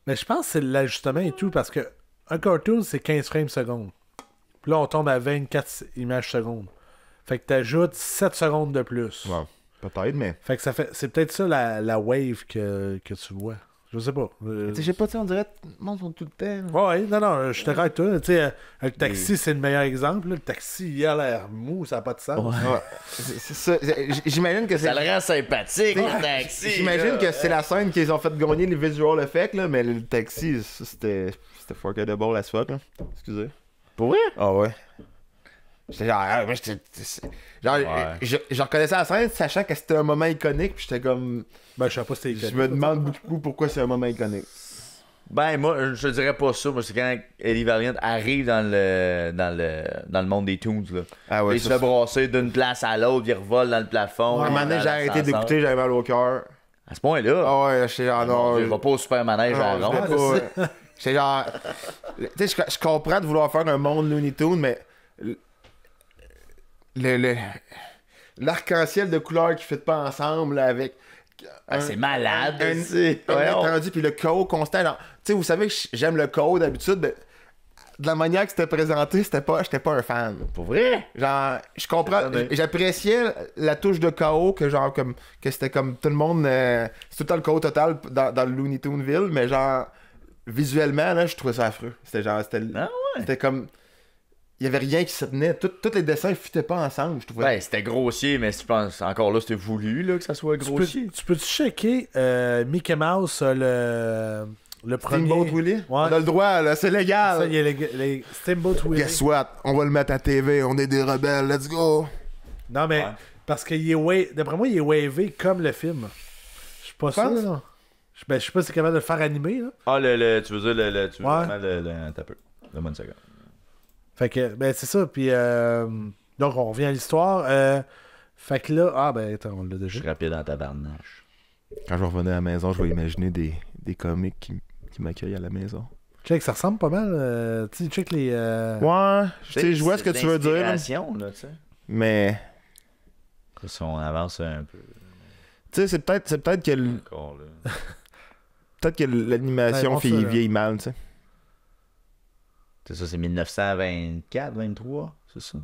Mais je pense que c'est l'ajustement et tout, parce que un cartoon, c'est 15 frames secondes. Puis là, on tombe à 24 images secondes. Fait que t'ajoutes 7 secondes de plus. Ouais. Peut-être, mais... Fait que c'est peut-être ça la wave que tu vois. Je sais pas. Tu sais, je sais pas, on dirait que le monde sont tout le temps... Ouais, non, je suis d'accord avec toi. Tu sais, le taxi, c'est le meilleur exemple. Là. Le taxi, il a l'air mou, ça n'a pas de sens. Ouais. C'est ça. J'imagine que c'est... Ça le rend sympathique, le taxi. J'imagine que c'est la scène qu'ils ont fait gagner les visual effects, là, mais le taxi, ça, c'était forgettable as fuck, là. Excusez. Pour vrai? Ah ouais. J'étais genre, moi, je reconnaissais la scène, sachant que c'était un moment iconique, puis j'étais comme... Ben, je sais pas si Je me demande beaucoup pourquoi c'est un moment iconique. Ben, moi, je dirais pas ça. Moi, c'est quand Eddie Valiant arrive dans le monde des Toons, là. Ah ouais, Il se fait brasser d'une place à l'autre, il revole dans le plafond. À un moment donné, j'ai arrêté d'écouter, j'avais mal au cœur. À ce point-là? Ah ouais, j'étais genre, non... Il va pas au super manège à Non, Ronde. j'étais pas... J'étais genre... Tu sais, je comprends de vouloir faire un monde Looney Tunes, mais... L'arc-en-ciel de couleurs qui ne fit pas ensemble, là, avec... C'est malade. Un rendu, puis le chaos constant. Tu sais, vous savez que j'aime le chaos d'habitude, mais de la manière que c'était présenté, j'étais pas un fan. Pour vrai? Genre, je comprends, j'appréciais la touche de chaos, que genre, comme, que c'était comme tout le monde, c'est tout le temps le chaos total dans le Looney Tunesville, mais genre, visuellement, là, je trouvais ça affreux. C'était genre, c'était comme... Il y avait rien qui se tenait. Tous les dessins ne fitaient pas ensemble, je trouvais. Ouais, c'était grossier, mais je pense encore là, c'était voulu là, que ça soit grossier. Tu peux-tu checker Mickey Mouse, le premier... Steamboat Willie? Ouais. On a le droit, là, c'est légal. Ça, il y a les Steamboat Willie. Guess what? On va le mettre à TV, on est des rebelles, let's go. Non, mais Parce que d'après moi, il est wavé comme le film. Je suis pas sûr, là. Je sais pas si c'est capable de le faire animer, là. Ah, tu veux dire tu veux vraiment t'as peu. Donne-moi une seconde. Fait que, ben, c'est ça. Puis, donc, on revient à l'histoire. Fait que là, attends, on l'a Je déjà. suis rapide dans ta barnache. Quand je vais revenir à la maison, je vais imaginer des comiques qui m'accueillent à la maison. Check, ça ressemble pas mal. Tu sais, check les. Ouais, tu sais, je vois ce que tu veux dire. Là. Là, tu sais. Mais. Si on avance un peu. Tu sais, c'est peut-être que. Encore, là. Peut-être que l'animation Ouais, bon, ça, vieillit mal, tu sais. C'est ça, c'est 1924, 23, c'est ça?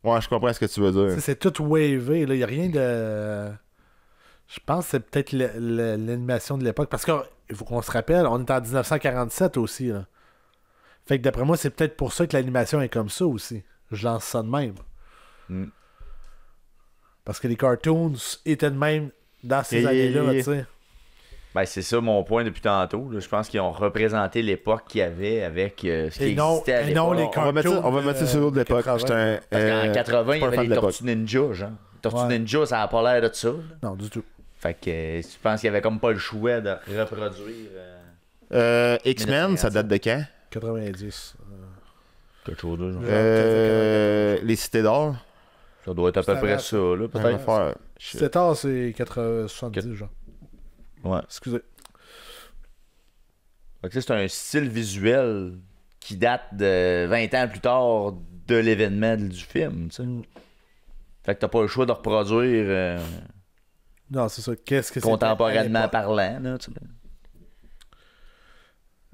Ouais, je comprends ce que tu veux dire. C'est tout wavé, là. Il n'y a rien de. Je pense que c'est peut-être l'animation de l'époque. Parce qu'il faut qu'on se rappelle, on est en 1947 aussi, là. Fait que d'après moi, c'est peut-être pour ça que l'animation est comme ça aussi. Je lance ça de même. Parce que les cartoons étaient de même dans ces années-là, tu sais. Ben, c'est ça mon point depuis tantôt. Là. Je pense qu'ils ont représenté l'époque qu'il y avait avec ce qui existait à l'époque. Non, les cartoons. On va mettre ça sur l'autre d'époque. Parce qu'en 80, il y avait les Tortues Ninja, genre. Tortues Ninja, ça n'a pas l'air de ça. Là. Non, du tout. Fait que je pense qu'il y avait comme pas le choix de reproduire. X-Men, ça date de quand? 90. Quelque chose de genre. Les Cités d'Or. Ça doit être à peu près ça, là, peut-être. C'est tard, c'est 70, genre. Ouais. Excusez. Fait que c'est un style visuel qui date de 20 ans plus tard de l'événement du film, tu sais. Fait que t'as pas le choix de reproduire Non, c'est ça. Qu'est-ce que c'est? contemporainement parlant, là, tu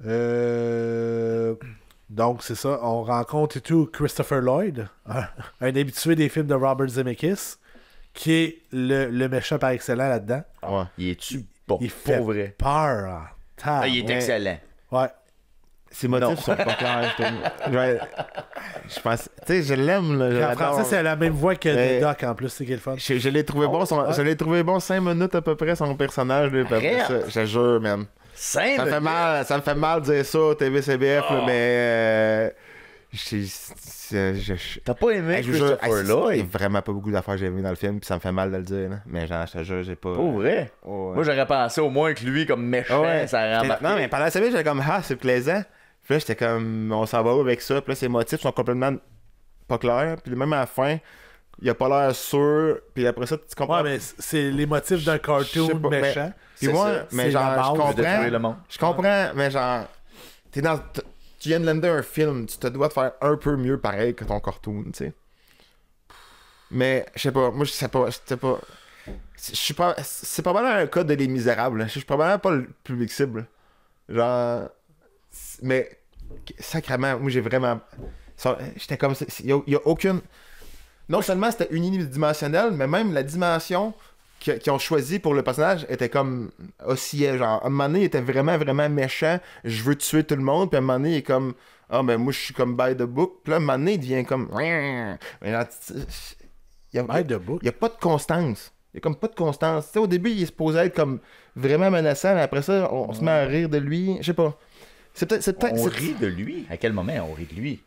sais. Donc, c'est ça. On rencontre et tout Christopher Lloyd, un habitué des films de Robert Zemeckis, qui est le méchant par excellence là-dedans. Ouais. Il est-tu bon, Il fait pour vrai? peur. Il est excellent. Ouais. Ses motifs sont pas clairs. Je pense. Tu sais, je l'aime. Là, En français, c'est la même voix que The Doc en plus, c'est qui est le fun. Je l'ai trouvé bon. Je l'ai trouvé bon 5 minutes à peu près son personnage. Là, ça, je te jure, man. Ça me fait mal de dire ça au TVCBF, là, mais. T'as pas aimé Christopher Lloyd? Il y a vraiment pas beaucoup d'affaires que j'ai aimé dans le film, puis ça me fait mal de le dire. Là. Mais genre, je te jure, j'ai pas. Pour vrai? Ouais. Moi, j'aurais pensé au moins que lui, comme méchant, ça aurait embarqué. Non, mais pendant la semaine, j'étais comme, c'est plaisant. Puis là, j'étais comme, on s'en va où avec ça? Puis là, ses motifs sont complètement pas clairs. Puis même à la fin, il a pas l'air sûr. Puis après ça, tu comprends. Ouais, mais c'est les motifs d'un cartoon méchant. Puis moi, mais genre, je comprends, mais genre, tu viens de lander un film, tu te dois de faire un peu mieux pareil que ton cartoon, tu sais. Mais, je sais pas, moi, je sais pas. Je suis pas. C'est probablement un cas de Les Misérables. Je suis probablement pas le public cible. Genre. Mais, sacrément, moi, j'ai vraiment. J'étais comme. Il y a aucune. Non seulement c'était unidimensionnel, mais même la dimension qu'ils ont choisi pour le personnage était comme oscillait. Genre, à un moment donné, il était vraiment, vraiment méchant. Je veux tuer tout le monde. Puis à un moment donné, il est comme. Ben moi, je suis comme by the book. Puis là, à un moment donné, il devient comme. Il y a pas de constance. Il y a comme pas de constance. Tu sais, au début, il est supposé être comme vraiment menaçant, mais après ça, on se met à rire de lui. Je sais pas. On rit de lui? À quel moment on rit de lui?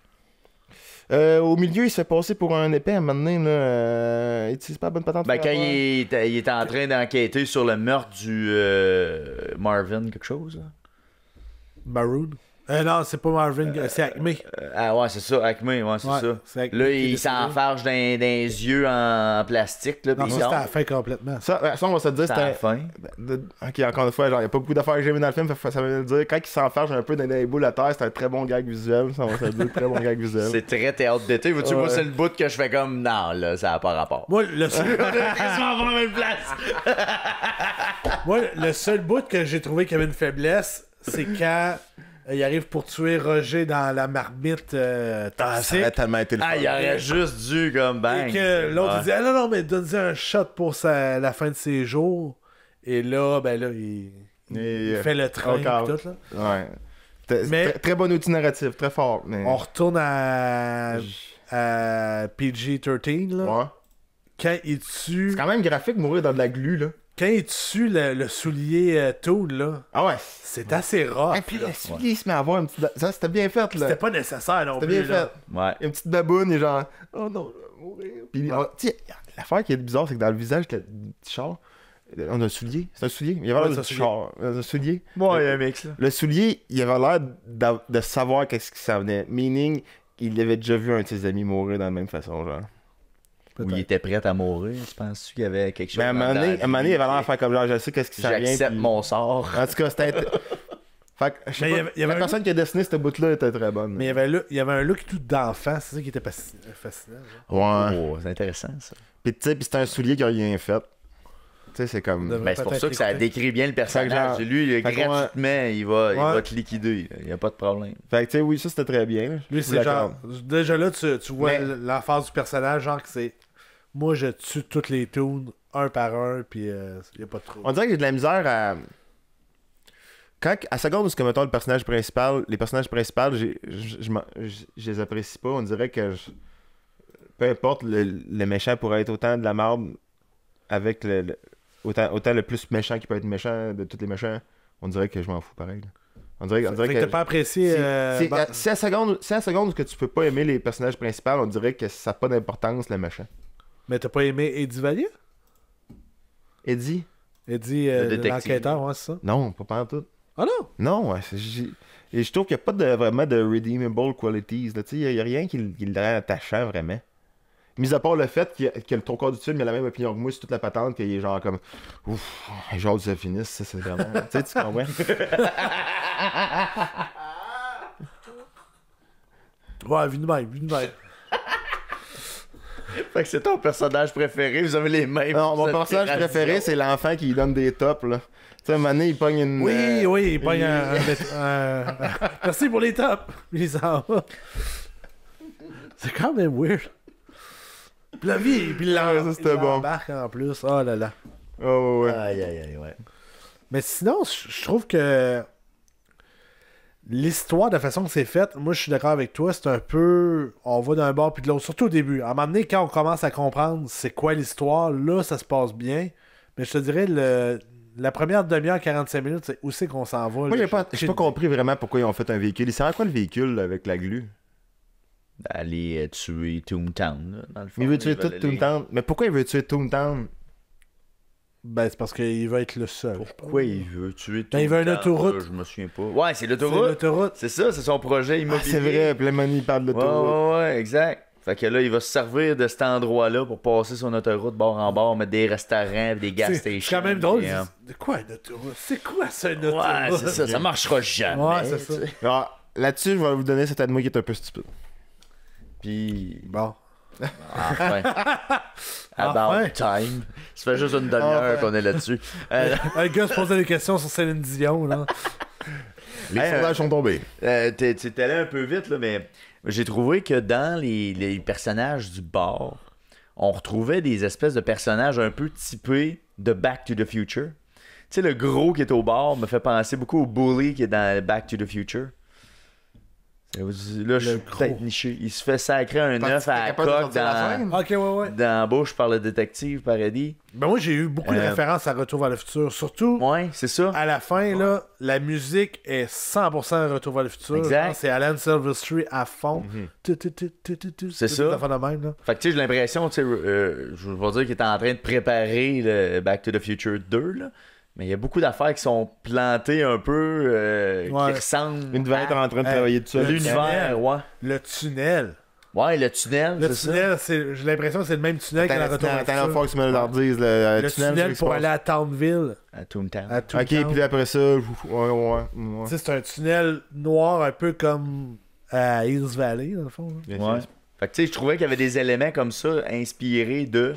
Au milieu, il se fait passer pour un épais à un moment donné. Il utilise pas la bonne patente. Ben, quand il est en train d'enquêter sur le meurtre du Marvin, quelque chose. Là. Maroon? Non, c'est pas Marvin, c'est Acme. Ouais, c'est ça, Acme, c'est ça. Là, il s'enfarge dans les yeux en plastique. Là, non, ça, c'était à la fin complètement. Ça, on va se dire, c'était à la fin. Ok, encore une fois, genre, il n'y a pas beaucoup d'affaires que j'ai aimé dans le film, ça veut dire, quand il s'enfarge un peu dans les boules à terre, c'est un très bon gag visuel, ça, on va se dire, très bon gag visuel. C'est très théâtre d'été. Vois-tu, moi, c'est le bout que je fais comme, non, là, ça n'a pas rapport. Moi, le seul bout que j'ai trouvé qu'il y avait une faiblesse, c'est quand il arrive pour tuer Roger dans la marmite toxique. Ça aurait tellement été le fun. Il aurait juste dû comme bang. Et que l'autre dit non, mais donne-lui un shot pour la fin de ses jours. Et là, ben là, il fait le train et tout. Là. Ouais. Mais, très bon outil narratif, très fort. Mais... On retourne à PG-13, là. Ouais. Quand il tue... C'est quand même graphique mourir dans de la glu, là. Quand il tue le soulier Toad, là, c'est assez rough. Et puis le soulier, il se met à avoir une petite... Ça, c'était bien fait, là. C'était pas nécessaire non plus. C'était bien fait. Ouais. Une petite baboune, et genre... Oh non, je vais mourir. Puis, l'affaire qui est bizarre, c'est que dans le visage du char, on a un soulier. C'est un soulier. Il y avait l'air du char. Un soulier. Moi, il y a un mix, là. Le soulier, il avait l'air de savoir qu'est-ce qui s'en venait. Meaning, il avait déjà vu un de ses amis mourir de la même façon, genre. Ou il était prêt à mourir. Tu penses qu'il y avait quelque chose? Mais à un moment donné, il avait l'air de faire comme genre, je sais qu'est-ce qui s'en vient. J'accepte mon sort. En tout cas, c'était. Fait que, je sais pas, la personne qui a dessiné cette bout-là était très bonne. Mais il y avait un look tout d'enfant, c'est ça qui était fascinant. Ouais. Oh, c'est intéressant, ça. Puis tu sais, c'était un soulier qui a rien fait. Tu sais, c'est comme. Ben, c'est pour ça que ça décrit bien le personnage. Lui, gratuitement, il va te liquider. Il n'y a pas de problème. Fait que tu sais, oui, ça c'était très bien. Là. Lui, c'est genre. Déjà là, tu vois l'enfance du personnage, genre que c'est. Moi, je tue toutes les toons, un par un, puis il n'y a pas de trop. On dirait que j'ai de la misère à. À seconde où c'est mettons les personnages principaux, je les apprécie pas. On dirait que peu importe, le méchant pourrait être autant de la merde avec autant le plus méchant qui peut être méchant de tous les méchants. On dirait que je m'en fous pareil. Là. On dirait que t'as pas apprécié. C'est à seconde où que tu peux pas aimer les personnages principaux, on dirait que ça n'a pas d'importance le méchant. Mais t'as pas aimé Eddie Valier? Eddie, l'enquêteur, ouais, c'est ça? non, pas en tout. Ah non? Non, ouais, et je trouve qu'il n'y a pas vraiment de redeemable qualities. Il n'y a rien qui le rend attachant vraiment. Mis à part le fait que le trois quarts du film, il a la même opinion que moi sur toute la patente, qu'il est genre comme ouf, j'ai hâte que ça finisse, ça c'est vraiment. Tu comprends? Ouais, vu de même. Fait que c'est ton personnage préféré, vous avez les mêmes. Non, mon personnage préféré, c'est l'enfant qui lui donne des tops, là. Tu sais, à un moment donné, il pogne une. Oui, il pogne un. Merci pour les tops! Il s'en va. C'est quand même weird. Puis la vie, puis c'était bon. L'embarque en plus. Oh là là. Oh, ouais. Aïe, ouais. Mais sinon, je trouve que l'histoire, de la façon que c'est fait, moi je suis d'accord avec toi, c'est un peu. On va d'un bord puis de l'autre, surtout au début. À un moment donné, quand on commence à comprendre c'est quoi l'histoire, là ça se passe bien. Mais je te dirais, la première demi-heure, 45 minutes, c'est où c'est qu'on s'en va. Moi, j'ai pas compris vraiment pourquoi ils ont fait un véhicule. Il sert à quoi le véhicule avec la glu? Aller tuer Toontown, là, dans le fond. Il veut tuer tout Toontown. Mais pourquoi il veut tuer Toontown? Ben, c'est parce qu'il veut être le seul. Pourquoi il veut tuer Toontown? Il veut une autoroute. Je me souviens pas. Ouais, c'est l'autoroute. C'est ça, c'est son projet immobilier. Ah, c'est vrai, puis il parle de l'autoroute. Ouais, exact. Fait que là, il va se servir de cet endroit-là pour passer son autoroute bord en bord, mettre des restaurants, des gas stations. C'est quand même drôle. De quoi une autoroute? C'est quoi ça, une autoroute? Ouais, c'est ça, ça marchera jamais. Ouais, c'est ça. Alors, là-dessus, je vais vous donner cet moi qui est un peu stupide. Puis... Bon. Enfin. About time. Ça fait juste une demi-heure qu'on est là-dessus. Un gars se posait des questions sur Céline Dion, là. Les sondages sont tombés. T'es allé un peu vite, là, mais j'ai trouvé que dans les personnages du bar, on retrouvait des espèces de personnages un peu typés de Back to the Future. Tu sais, le gros qui est au bar me fait penser beaucoup au bully qui est dans Back to the Future. Là, je suis peut-être niché. Il se fait sacrer un œuf à la coque dans la bouche par le détective Paradis. Ben moi, j'ai eu beaucoup de références à Retour vers le futur. Surtout, ouais, c'est ça. À la fin, là, la musique est 100% Retour vers le futur. Exact. C'est Alan Silvestri à fond. C'est ça. Fait que tu sais, j'ai l'impression, tu sais, je veux dire qu'il est en train de préparer le Back to the Future 2, là. Mais il y a beaucoup d'affaires qui sont plantées un peu, qui ressemblent. Une devait être en train de travailler dessus. L'univers, ouais. Le tunnel. Ouais, le tunnel. Le tunnel, j'ai l'impression que c'est le même tunnel que la Retour vers le futur. T'as la fois que tu me leur dises. Le tunnel pour aller à Townville. À Toontown. Ok, puis après ça, ouais. Tu sais, c'est un tunnel noir un peu comme à Hills Valley, dans le fond. Ouais. Fait que tu sais, je trouvais qu'il y avait des éléments comme ça inspirés de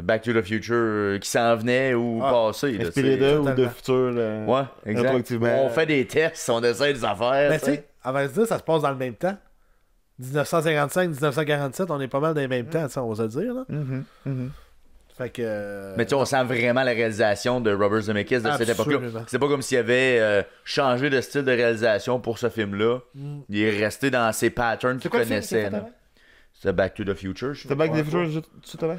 Back to the Future qui s'en venait ou passé. Inspiré de ou de futur. Ouais, exact. On fait des tests, on essaie des affaires. Mais tu sais, avant de se dire, ça se passe dans le même temps. 1955-1947, on est pas mal dans le même temps, on va se le dire. Là. Fait que. Mais tu sais, on sent vraiment la réalisation de Robert Zemeckis de cette époque-là. C'est pas comme s'il avait changé de style de réalisation pour ce film-là. Il est resté dans ses patterns qu'il connaissait. C'est Back to the Future. C'est Back to the Future tout avant?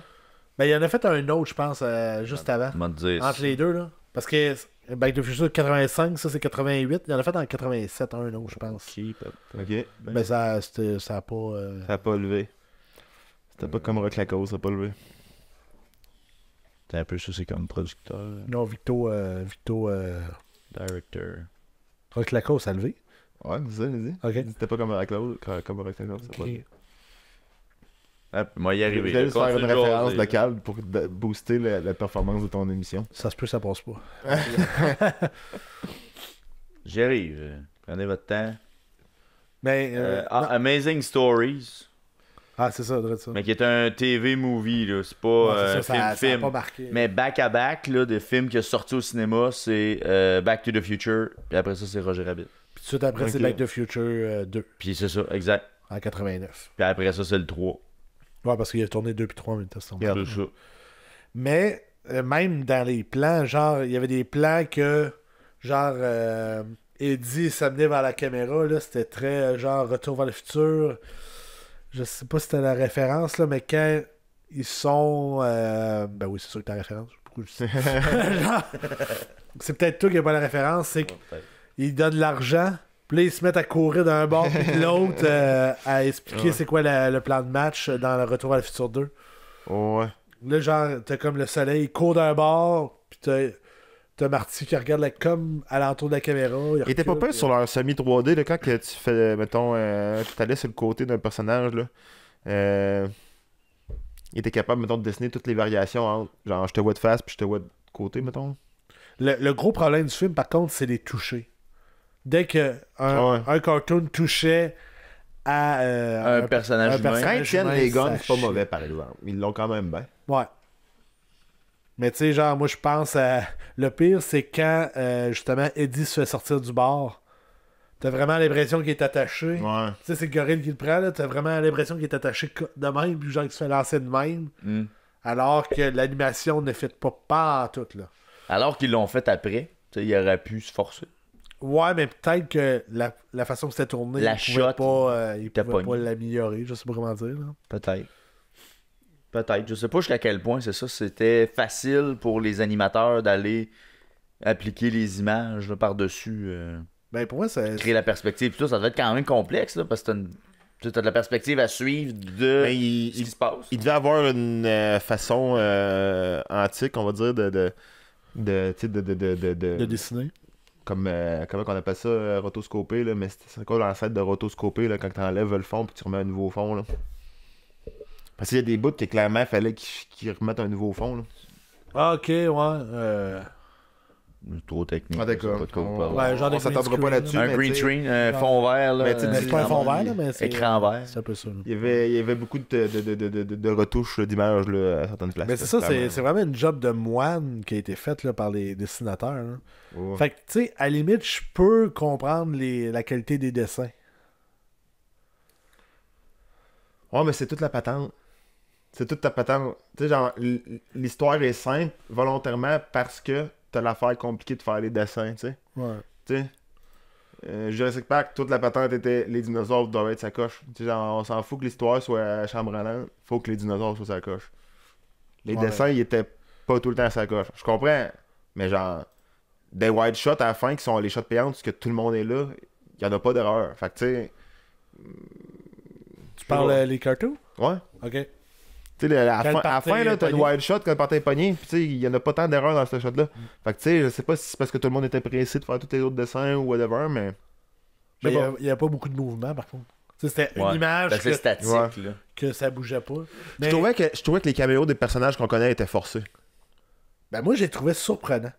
Ben, il en a fait un autre, je pense, juste avant. Entre les deux, là. Parce que Back to the Future 85, ça c'est 88. Il en a fait en 87, un autre, je pense. Ok. Mais ça a pas. Ça a pas levé. C'était pas comme Rock Laco, ça pas levé. C'est un peu ça, c'est comme producteur, Non, Victo, director. Rock Laco, ça a levé. Ouais, c'est ça, j'ai dit. Ok. C'était pas comme Rock Laco, comme Rock Laco, c'est pas Ok. levé. Ah, puis moi, y Je arriver. voulais juste faire une Continue de référence jaser. locale pour booster la performance de ton émission. Ça se peut, ça passe pas. J'y arrive. Prenez votre temps. Mais, non. Amazing Stories, Ah, c'est ça, ça. mais qui est un TV movie, là. C'est pas Ouais, c'est ça, ça a film. pas marqué. Mais back-à-back, là, des films qui sont sortis au cinéma, c'est Back to the Future, puis après ça, c'est Roger Rabbit. Puis tout de suite après, c'est Ok. Back to the Future 2, Puis c'est ça, exact. en 89. Puis après ça, c'est le 3. Ouais, parce qu'il a tourné 2 puis 3 en même temps. c'est Yeah. C'est ça. Mais, même dans les plans, genre, il y avait des plans que, genre, Eddie s'amenait vers la caméra, là, c'était très, genre, Retour vers le futur. Je sais pas si c'était la référence, là, mais quand ils sont... Ben oui, c'est sûr que t'as la référence. Pourquoi je dis- Genre, c'est peut-être toi qui n'as pas la référence, c'est qu'ils donnent de l'argent, puis là, ils se mettent à courir d'un bord puis de l'autre à expliquer c'est quoi le plan de match dans le Retour vers le futur 2. Ouais. Là, genre, t'as comme le soleil, il court d'un bord, pis t'as Marty qui regarde comme à l'entour de la caméra. Il était pas recule, peur puis- sur leur semi 3D, là, quand que tu fais, mettons, tu t'allais sur le côté d'un personnage, là. Il était capable, mettons, de dessiner toutes les variations entre, genre, je te vois de face, puis je te vois de côté, mettons. Le gros problème du film, par contre, c'est les toucher. Dès que Ouais. un cartoon touchait à Un personnage humain. Quand ils tiennent humain, les guns, ça c'est pas chie. mauvais, par exemple. Ils l'ont quand même bien. Ouais. Mais tu sais, genre, moi, je pense à... Le pire, c'est quand, justement, Eddie se fait sortir du bar. T'as vraiment l'impression qu'il est attaché. Ouais. Tu sais, c'est le gorille qui le prend, là. T'as vraiment l'impression qu'il est attaché de même, puis genre, qu'il se fait lancer de même. Hmm. Alors que l'animation ne fait pas tout, là. Alors qu'ils l'ont fait après, tu sais, il aurait pu se forcer. Ouais, mais peut-être que la façon que c'était tourné, La il pouvait shot, pas, il t'a pouvait pas pogné. l'améliorer. Je sais pas comment dire, là. Peut-être. Peut-être. Je sais pas jusqu'à quel point c'est ça. C'était facile pour les animateurs d'aller appliquer les images là, par-dessus, Ben, pour moi, c'est... créer la perspective. Puis tout, ça devait être quand même complexe, là, parce que t'as de la perspective à suivre de Mais ce qui se passe. il devait avoir une façon antique, on va dire, de dessiner. comme comment on appelle ça, rotoscopé, là, mais c'est quoi l'ancêtre de rotoscopé, là, quand tu enlèves le fond puis tu remets un nouveau fond, là. Parce qu'il y a des bouts que clairement il fallait qu'ils remettent un nouveau fond, là. Ah, ok, ouais. Trop technique. Ah, d'accord. je sais pas de quoi vous parlez. Ouais, genre on de s'attendra green pas screen, là-dessus. là. Un mais green tu sais, screen, un genre- fond vert, là. Mais tu sais, Mais c'est pas un fond vert, là, mais c'est... Écran vert. C'est un peu ça, là. il y avait beaucoup de retouches d'images là, à certaines places. Mais c'est ça, Clairement. c'est vraiment une job de moine qui a été faite là, par les dessinateurs. Là. Ouais. Fait que, tu sais, à la limite, je peux comprendre la qualité des dessins. Ouais, mais c'est toute la patente. C'est toute ta patente. Tu sais, genre, l'histoire est simple volontairement parce que t'as l'affaire compliquée de faire les dessins, tu sais. Ouais. Tu sais. Jurassic Park, toute la patente était les dinosaures doivent être sa coche. Tu sais, genre, on s'en fout que l'histoire soit chambranlante, faut que les dinosaures soient sa coche. Les Ouais. dessins, ils étaient pas tout le temps à sa coche. Je comprends, mais genre, des wide shots à la fin qui sont les shots payantes, parce que tout le monde est là, il y en a pas d'erreur. Fait que, tu sais. Tu parles les cartoons? Ouais. Ok. Tu sais, à la Quand fin, le party là, est t'as le pogné. wild shot quand le party est pogné, pis tu sais, il y en a pas tant d'erreurs dans ce shot-là. Fait que tu sais, je sais pas si c'est parce que tout le monde était pressé de faire tous les autres dessins ou whatever, mais. Je Mais sais pas. il n'y a pas beaucoup de mouvement, par contre. Tu sais, c'était Ouais. une image Ben, c'est que, statique, Ouais. là. que ça bougeait pas. Mais, Je trouvais que les caméos des personnages qu'on connaît étaient forcés. ben, moi, j'ai trouvé surprenant.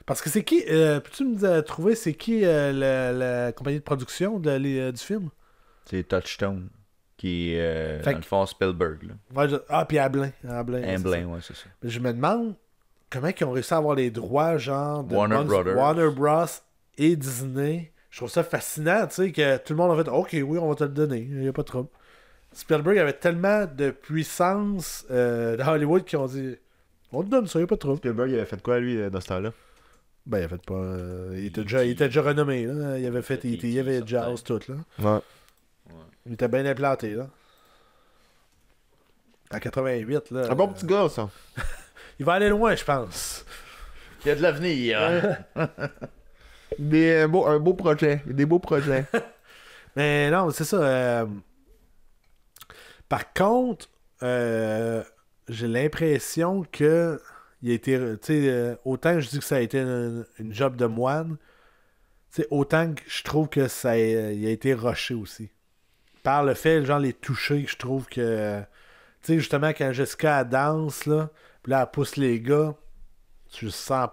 Parce que c'est qui... peux-tu me trouver c'est qui la compagnie de production du film? C'est Touchstone, qui est, Fait dans le fond, Spielberg, là. Ouais, puis Ablin. Ablin, c'est Amblin, ça. ouais, c'est ça. Mais je me demande comment ils ont réussi à avoir les droits, genre, de Warner Brothers. Warner Bros. Et Disney. Je trouve ça fascinant, tu sais, que tout le monde a fait « Ok, oui, on va te le donner, il n'y a pas de trouble. » Spielberg avait tellement de puissance dans Hollywood qu'ils ont dit « On te donne ça, il n'y a pas de trouble. Spielberg, il avait fait quoi, lui, dans ce temps-là? » Ben, il a fait pas... il était déjà renommé, là. Il avait fait E.T., il avait Jaws, tout, là. Ouais. Il était bien implanté, là. En 88, là. Un bon petit gars, ça. Il va aller loin, je pense. Il y a de l'avenir. Un beau projet. Des beaux projets. Mais non, c'est ça. Par contre, j'ai l'impression que il a été, tu sais, autant que je dis que ça a été une job de moine, tu sais, autant que je trouve que il a été rushé aussi. Par le fait, genre, les toucher, je trouve que, tu sais, justement, quand Jessica elle danse, là, puis là, elle pousse les gars, tu sens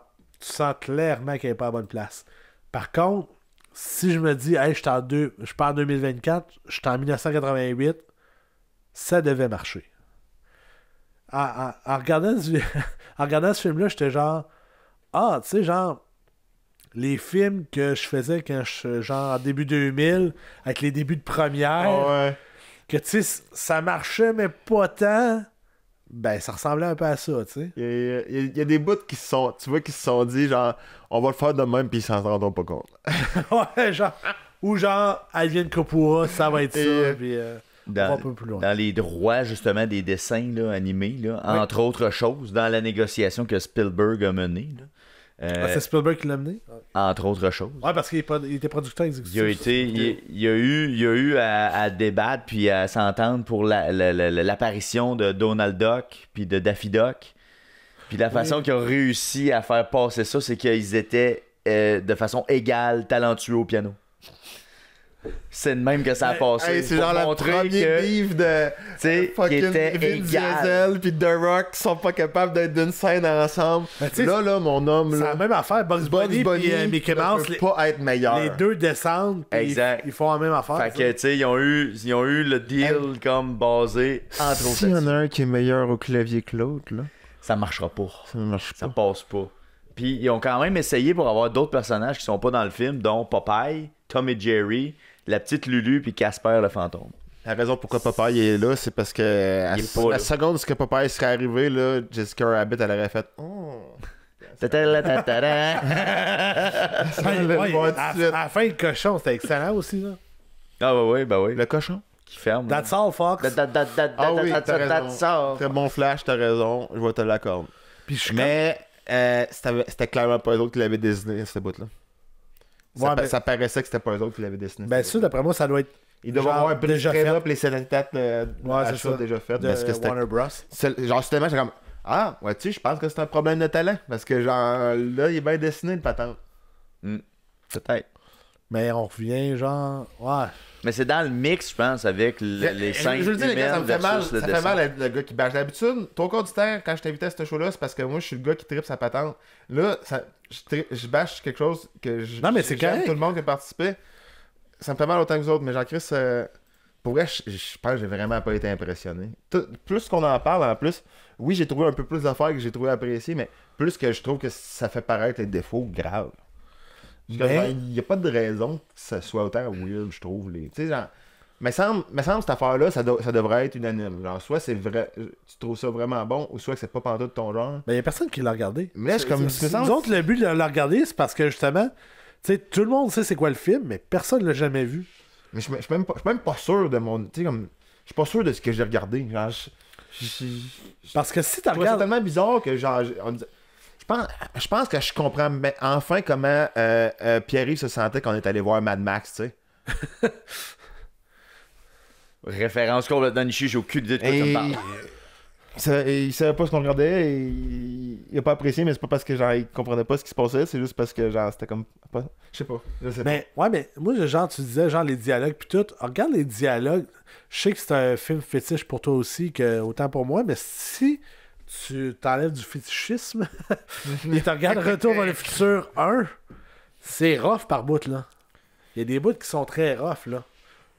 clairement qu'elle n'est pas à bonne place. Par contre, si je me dis, hey, je pars en 2024, je suis en 1988, ça devait marcher. En regardant en regardant ce film-là, j'étais genre, tu sais, genre, les films que je faisais quand genre, en début 2000, avec les débuts de première, Ouais. que, tu sais, ça marchait, mais pas tant, ben, ça ressemblait un peu à ça, tu sais. Il y a des bouts qui se sont, tu vois, qui se sont dit, genre, on va le faire de même, puis ils s'en rendront pas compte. Ouais, genre, ou genre, Alien Coppola, ça va être ça, puis on va un peu plus loin. Dans les droits, justement, des dessins là, animés, là, Oui. entre autres choses, dans la négociation que Spielberg a menée, là, C'est Spielberg qui l'a mené? entre autres choses. Ouais, parce qu'il était producteur exécutif. Il y a eu à débattre puis à s'entendre pour l'apparition de Donald Duck puis de Daffy Duck. Puis la façon qu'ils ont réussi à faire passer ça, c'est qu'ils étaient de façon égale talentueux au piano. C'est de même que ça a passé. Hey, c'est pour genre le montrer premier que, beef de qui fucking était Vin égal. Diesel puis The Rock qui sont pas capables d'être d'une scène ensemble. Ben, tu sais, là, mon homme, C'est là, la même affaire. Bugs Bunny et Mickey Mouse, ne peut pas être meilleur. les deux descendent, puis Exact. ils font la même affaire. Fait que, tu sais, ils ont eu le deal comme basé entre autres. S'il y en a un qui est meilleur au clavier que l'autre, là, Ça marchera pas. ça ne marche Ça pas. passe pas. Puis ils ont quand même essayé pour avoir d'autres personnages qui sont pas dans le film, dont Popeye, Tom et Jerry, la petite Lulu puis Casper le fantôme. La raison pourquoi Popeye est là, c'est parce que Il est pas la là. seconde où Popeye serait arrivé, là, Jessica Rabbit, elle aurait fait Oh. Ta-ta-la-ta-ta-da. Ouais, le ouais, voir tout de à suite. la fin, le cochon, c'était excellent aussi. Là. Ah bah oui. Le cochon. Qui ferme. That's all, Fox. Ah oui, t'as raison. Très bon flash, t'as raison, je vais te l'accorder. Puis je suis Mais c'était clairement pas eux autres qui l'avaient dessiné, ce bout-là. Ouais, mais- Ça paraissait que c'était pas eux autres qui l'avaient dessiné. Ben, ça, d'après moi, ça doit être Ils doivent genre avoir déjà déjà fait fait les scénarios c'est ça. déjà fait. de Parce que c'était Warner Bros. genre, justement, j'ai comme Ah, ouais, tu sais, je pense que c'est un problème de talent. Parce que, genre, là, il est bien dessiné, le patente. Peut-être. Mais on revient, genre. Ouais. Mais c'est dans le mix, je pense, avec les scènes Je veux dire, les gars, ça me fait mal, versus le ça fait dessin. mal le gars qui bâche. D'habitude, ton corps du temps, quand je t'invitais à ce show-là, c'est parce que moi, je suis le gars qui tripe sa patente. Là, je bâche quelque chose que Non, mais c'est j'aime correct. tout le monde qui a participé. Ça me fait mal autant que vous autres, mais Jean-Chris, pour vrai, je pense que j'ai vraiment pas été impressionné. Plus qu'on en parle, en plus, oui, j'ai trouvé un peu plus d'affaires que j'ai trouvé appréciées, mais plus que je trouve que ça fait paraître les défauts graves. Mais- Il n'y a pas de raison que ça soit autant weird, je trouve. Tu sais, genre, me semble cette affaire-là, ça devrait être unanime. Genre, soit c'est vrai, tu trouves ça vraiment bon, ou soit que c'est pas pantoute ton genre. Ben, il y a personne qui l'a regardé. Mais là, je suis comme. Nous autres, le but de le regarder, c'est parce que justement, tu sais, tout le monde sait c'est quoi le film, mais personne l'a jamais vu. Mais je suis même pas sûr de mon. Tu sais, comme. Je suis pas sûr de ce que j'ai regardé. Genre, Parce que si tu je trouve ça regardes. tellement bizarre que, genre, je pense que je comprends enfin comment Pierre-Yves se sentait quand on est allé voir Mad Max, tu sais. Référence complètement nichée, j'ai aucune idée de quoi tu me parles. Il savait pas ce qu'on regardait, et il a pas apprécié, mais c'est pas parce que genre il comprenait pas ce qui se passait, c'est juste parce que genre c'était comme pas. Je sais pas. Mais, ouais, mais moi, genre, tu disais, genre, les dialogues, puis tout. Regarde les dialogues. Je sais que c'est un film fétiche pour toi aussi, que autant pour moi, mais si tu t'enlèves du fétichisme et tu regardes Retour vers le futur 1, c'est rough par bout, là. Il y a des bouts qui sont très rough, là.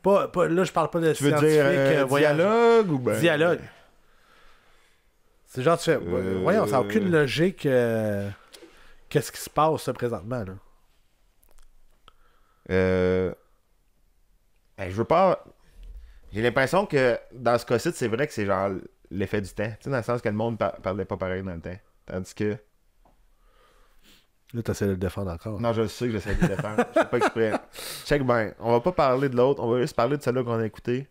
Là, je parle pas de Tu veux scientifique, dire voyage. dialogue ou ben Dialogue. C'est genre, tu fais, voyons, ça n'a aucune logique. Qu'est-ce qui se passe, ça, présentement, là? Je veux pas. J'ai l'impression que dans ce cas-ci, c'est vrai que c'est genre l'effet du temps. Tu sais, dans le sens que le monde parlait pas pareil dans le temps. Tandis que. Là, t'essaies de le défendre encore. Non, je le sais que j'essaie de le défendre. Je fais pas exprès. Check ben. On va pas parler de l'autre, on va juste parler de celle-là qu'on a écouté.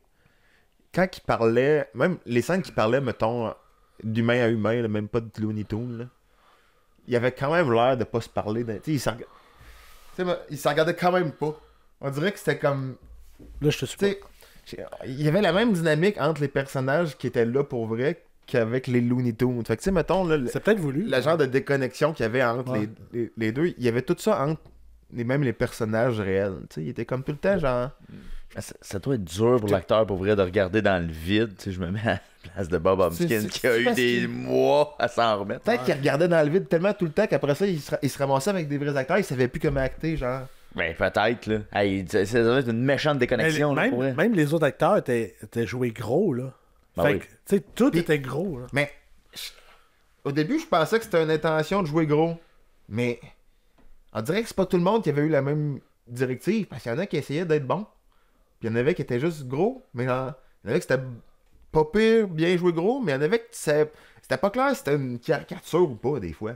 Quand il parlait, même les scènes qui parlaient, mettons, d'humain à humain, là, même pas de Looney Tunes, là, il avait quand même l'air de pas se parler. Tu sais, il s'en regardait quand même pas. On dirait que c'était comme. Là, je te suis Tu sais, Il y avait la même dynamique entre les personnages qui étaient là pour vrai qu'avec les Looney Tunes. Fait que tu sais, mettons, là, C'est peut-être voulu. le genre de déconnexion qu'il y avait entre Ouais. les deux, il y avait tout ça entre même les personnages réels. Tu sais, il était comme tout le temps genre... Ça doit être dur pour l'acteur, pour vrai, de regarder dans le vide. Tu sais, je me mets à la place de Bob Hoskins C'est qui a eu parce des que- mois à s'en remettre. Peut-être qu'il regardait dans le vide tellement tout le temps qu'après ça, il se ramassait avec des vrais acteurs, il savait plus comment acter, genre... Ben, peut-être, là. Hey, ça doit être une méchante Mais déconnexion, là, pour vrai. même les autres acteurs étaient joués gros, là. Ben Fait oui. que, tu sais, tout Puis- était gros, là. Mais au début, je pensais que c'était une intention de jouer gros. Mais on dirait que c'est pas tout le monde qui avait eu la même directive. Parce qu'il y en a qui essayaient d'être bons. Puis il y en avait qui étaient juste gros. Mais il y en avait qui c'était pas pire, bien joué gros. Mais il y en avait qui c'était pas clair si c'était une caricature ou pas, des fois.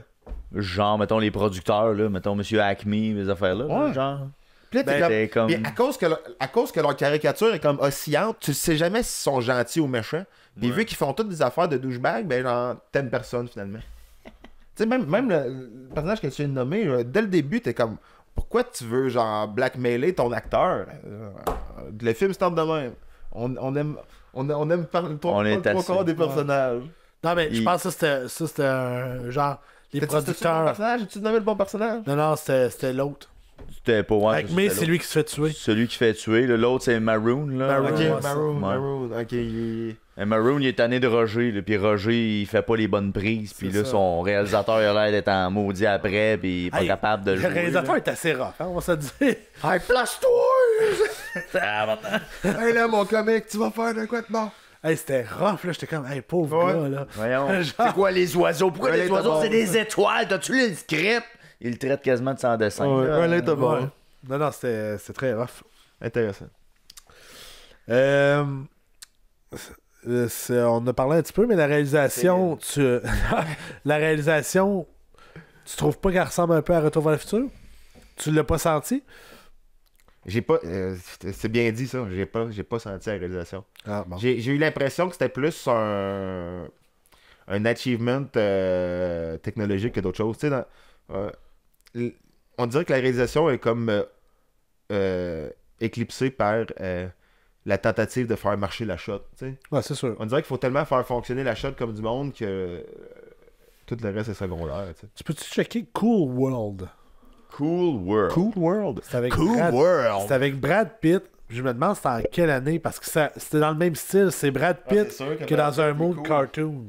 Genre, mettons, les producteurs, là, mettons, Monsieur Acme, les affaires-là, là, Ouais. genre. Puis là, t'es Ben, t'es comme- Puis à cause que leur caricature est comme oscillante, tu sais jamais s'ils sont gentils ou méchants. Puis vu qu'ils font toutes des affaires de douchebag, ben genre, t'aimes personne finalement. Tu sais, même le personnage que tu viens de nommer, dès le début, t'es comme, pourquoi tu veux genre blackmailer ton acteur? Le film se tente de même. On aime parler On trois est assez. quarts des personnages. Non, mais je Il- pense que c'était un genre. Les C'était-tu le bon producteurs. personnage? As-tu nommé le bon personnage? Non, c'était l'autre. C'était pas ouais, Avec mais c'était c'est lui qui se fait tuer. celui qui fait tuer. Là. L'autre, c'est Maroon. Là. Maroon, Ok, ouais, Maroon, ouais. Maroon. Ok, Et Maroon, il est tanné de Roger. Là, puis Roger, il fait pas les bonnes prises. Puis C'est là, ça. son réalisateur, il a l'air d'être en maudit après. Puis il est pas Hey, capable de Le jouer. réalisateur là. est assez rough, hein, on va se le dire. Hey, place-toi! Ah, maintenant. Hey là, mon comique, tu vas faire de quoi de bon? Hey, c'était rough, là. J'étais comme, hey, pauvre Ouais. gars, là. Voyons. Genre- C'est quoi les oiseaux? Pourquoi Ouais, les les oiseaux, tabards. c'est des étoiles? T'as-tu lu le script? Il le traite quasiment de sans dessin. là. Ouais, là, t'as bon. Ouais. Non, c'était très rough. Intéressant. On a parlé un petit peu, mais la réalisation, la réalisation, tu trouves pas qu'elle ressemble un peu à Retour vers le futur? Tu l'as pas senti? J'ai pas. C'est bien dit ça. J'ai pas senti la réalisation. Ah, bon. J'ai eu l'impression que c'était plus un achievement technologique que d'autres choses. Tu sais, on dirait que la réalisation est comme éclipsée par la tentative de faire marcher la shot. Tu sais. Ouais, c'est sûr. On dirait qu'il faut tellement faire fonctionner la shot comme du monde que tout le reste est secondaire. Tu sais. Tu peux-tu checker Cool World? Cool World. Cool World. C'est avec, Cool Brad... World. c'est avec Brad Pitt. Je me demande c'était en quelle année, parce que c'était dans le même style. C'est Brad Pitt c'est sûr que qui est Brad dans Pitt un est mode cool. cartoon.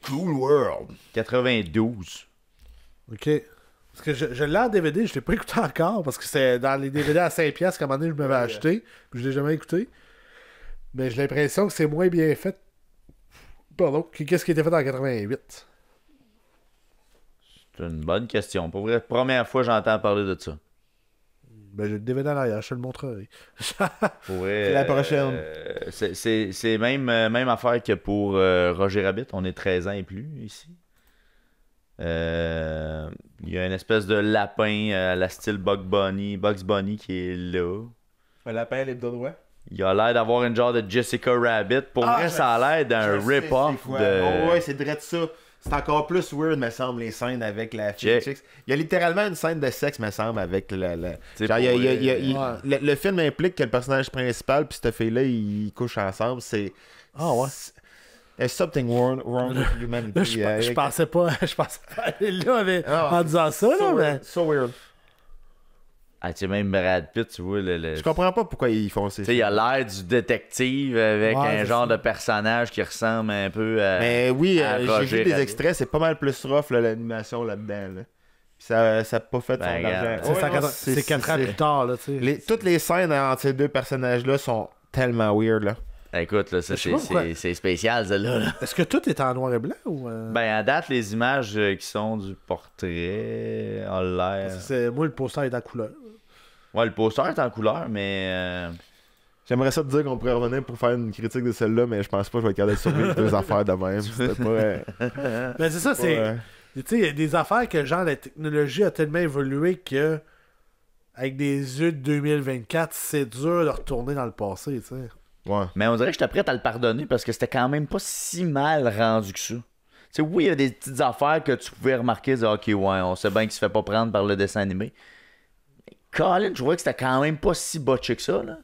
Cool World. 92. OK. Parce que je l'ai en DVD, je l'ai pas écouté encore, parce que c'est dans les DVD à 5$ qu'à un moment donné, je m'avais acheté, puis je l'ai jamais écouté. Mais j'ai l'impression que c'est moins bien fait. Pardon. Qu'est-ce qui était fait en 88? C'est une bonne question. Pour vrai, première fois j'entends parler de ça. Ben, j'ai le DVD en arrière, je te le montrerai. Pour vrai, C'est la prochaine. C'est même affaire que pour Roger Rabbit. On est 13 ans et plus ici. Il y a une espèce de lapin à la style Bugs Bunny qui est là. Un lapin, les deux doigts. Il a l'air d'avoir une genre de Jessica Rabbit. Pour vrai, ça a l'air d'un rip-off de... Oh, ouais, c'est direct ça. C'est encore plus weird, me semble, les scènes avec la fille. Check. chicks. Il y a littéralement une scène de sexe, me semble, avec C'est Genre, pour- le film implique que le personnage principal puis cette fille-là, ils couchent ensemble. C'est... Ah ouais. There's something wrong with humanity. Là, je pensais pas aller là Ah, en disant ça, là, so mais... weird. So weird. Ah, tu sais, même Brad Pitt, tu vois, Je comprends pas pourquoi ils font ces Tu sais, il a l'air du détective avec Ouais, un c'est genre ça. de personnage qui ressemble un peu à... Mais oui, à j'ai Roger vu des Rabbit. extraits, c'est pas mal plus rough là, l'animation là-dedans. Là. Puis ça a pas fait Ben, son regarde. argent. C'est Ouais, 4 non, ans, c'est 4 ans plus tard, là, tu sais. Toutes les scènes entre ces deux personnages-là sont tellement weird. Là. Écoute, là, ça, Je sais pas pourquoi. c'est spécial, celle-là. Là. Est-ce que tout est en noir et blanc ou... Ben, à date, les images qui sont du portrait ont l'air... Moi, le poster est en couleur. Ouais, le poster est en couleur, mais... J'aimerais ça te dire qu'on pourrait revenir pour faire une critique de celle-là, mais je pense pas que je vais être capable de survivre deux affaires de même. C'était pas... Mais c'est ça, c'est... ouais. Tu sais, il y a des affaires que, genre, la technologie a tellement évolué que, avec des yeux de 2024, c'est dur de retourner dans le passé, tu sais. Ouais. Mais on dirait que j'étais prêt à le pardonner parce que c'était quand même pas si mal rendu que ça. Tu sais, oui, il y a des petites affaires que tu pouvais remarquer, dire, ok, ouais, on sait bien qu'il se fait pas prendre par le dessin animé. Mais Colin, je vois que c'était quand même pas si botché que ça, là.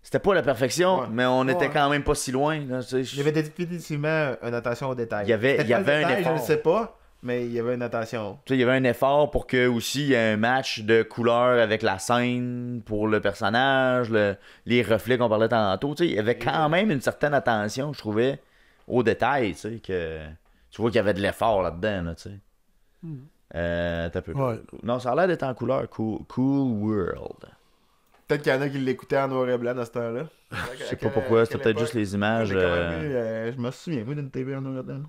C'était pas la perfection, Ouais. mais on était Ouais. quand même pas si loin. Là, tu sais. Il y avait définitivement une attention aux détails. Il y avait C'était pas un détail, effort. Je ne sais pas, mais il y avait une attention. Tu sais, il y avait un effort pour que aussi il y ait un match de couleurs avec la scène pour le personnage, les reflets qu'on parlait tantôt. Tu sais, il y avait quand même une certaine attention, je trouvais, aux détails. Tu sais, que tu vois qu'il y avait de l'effort là-dedans. Là, tu sais. T'as peu. Ouais. Non, ça a l'air d'être en couleur. Cool World. Peut-être qu'il y en a qui l'écoutaient en noir et blanc dans ce temps-là. Je sais pas pourquoi, c'était peut-être juste les images. Je me souviens, moi, d'une TV en noir et blanc.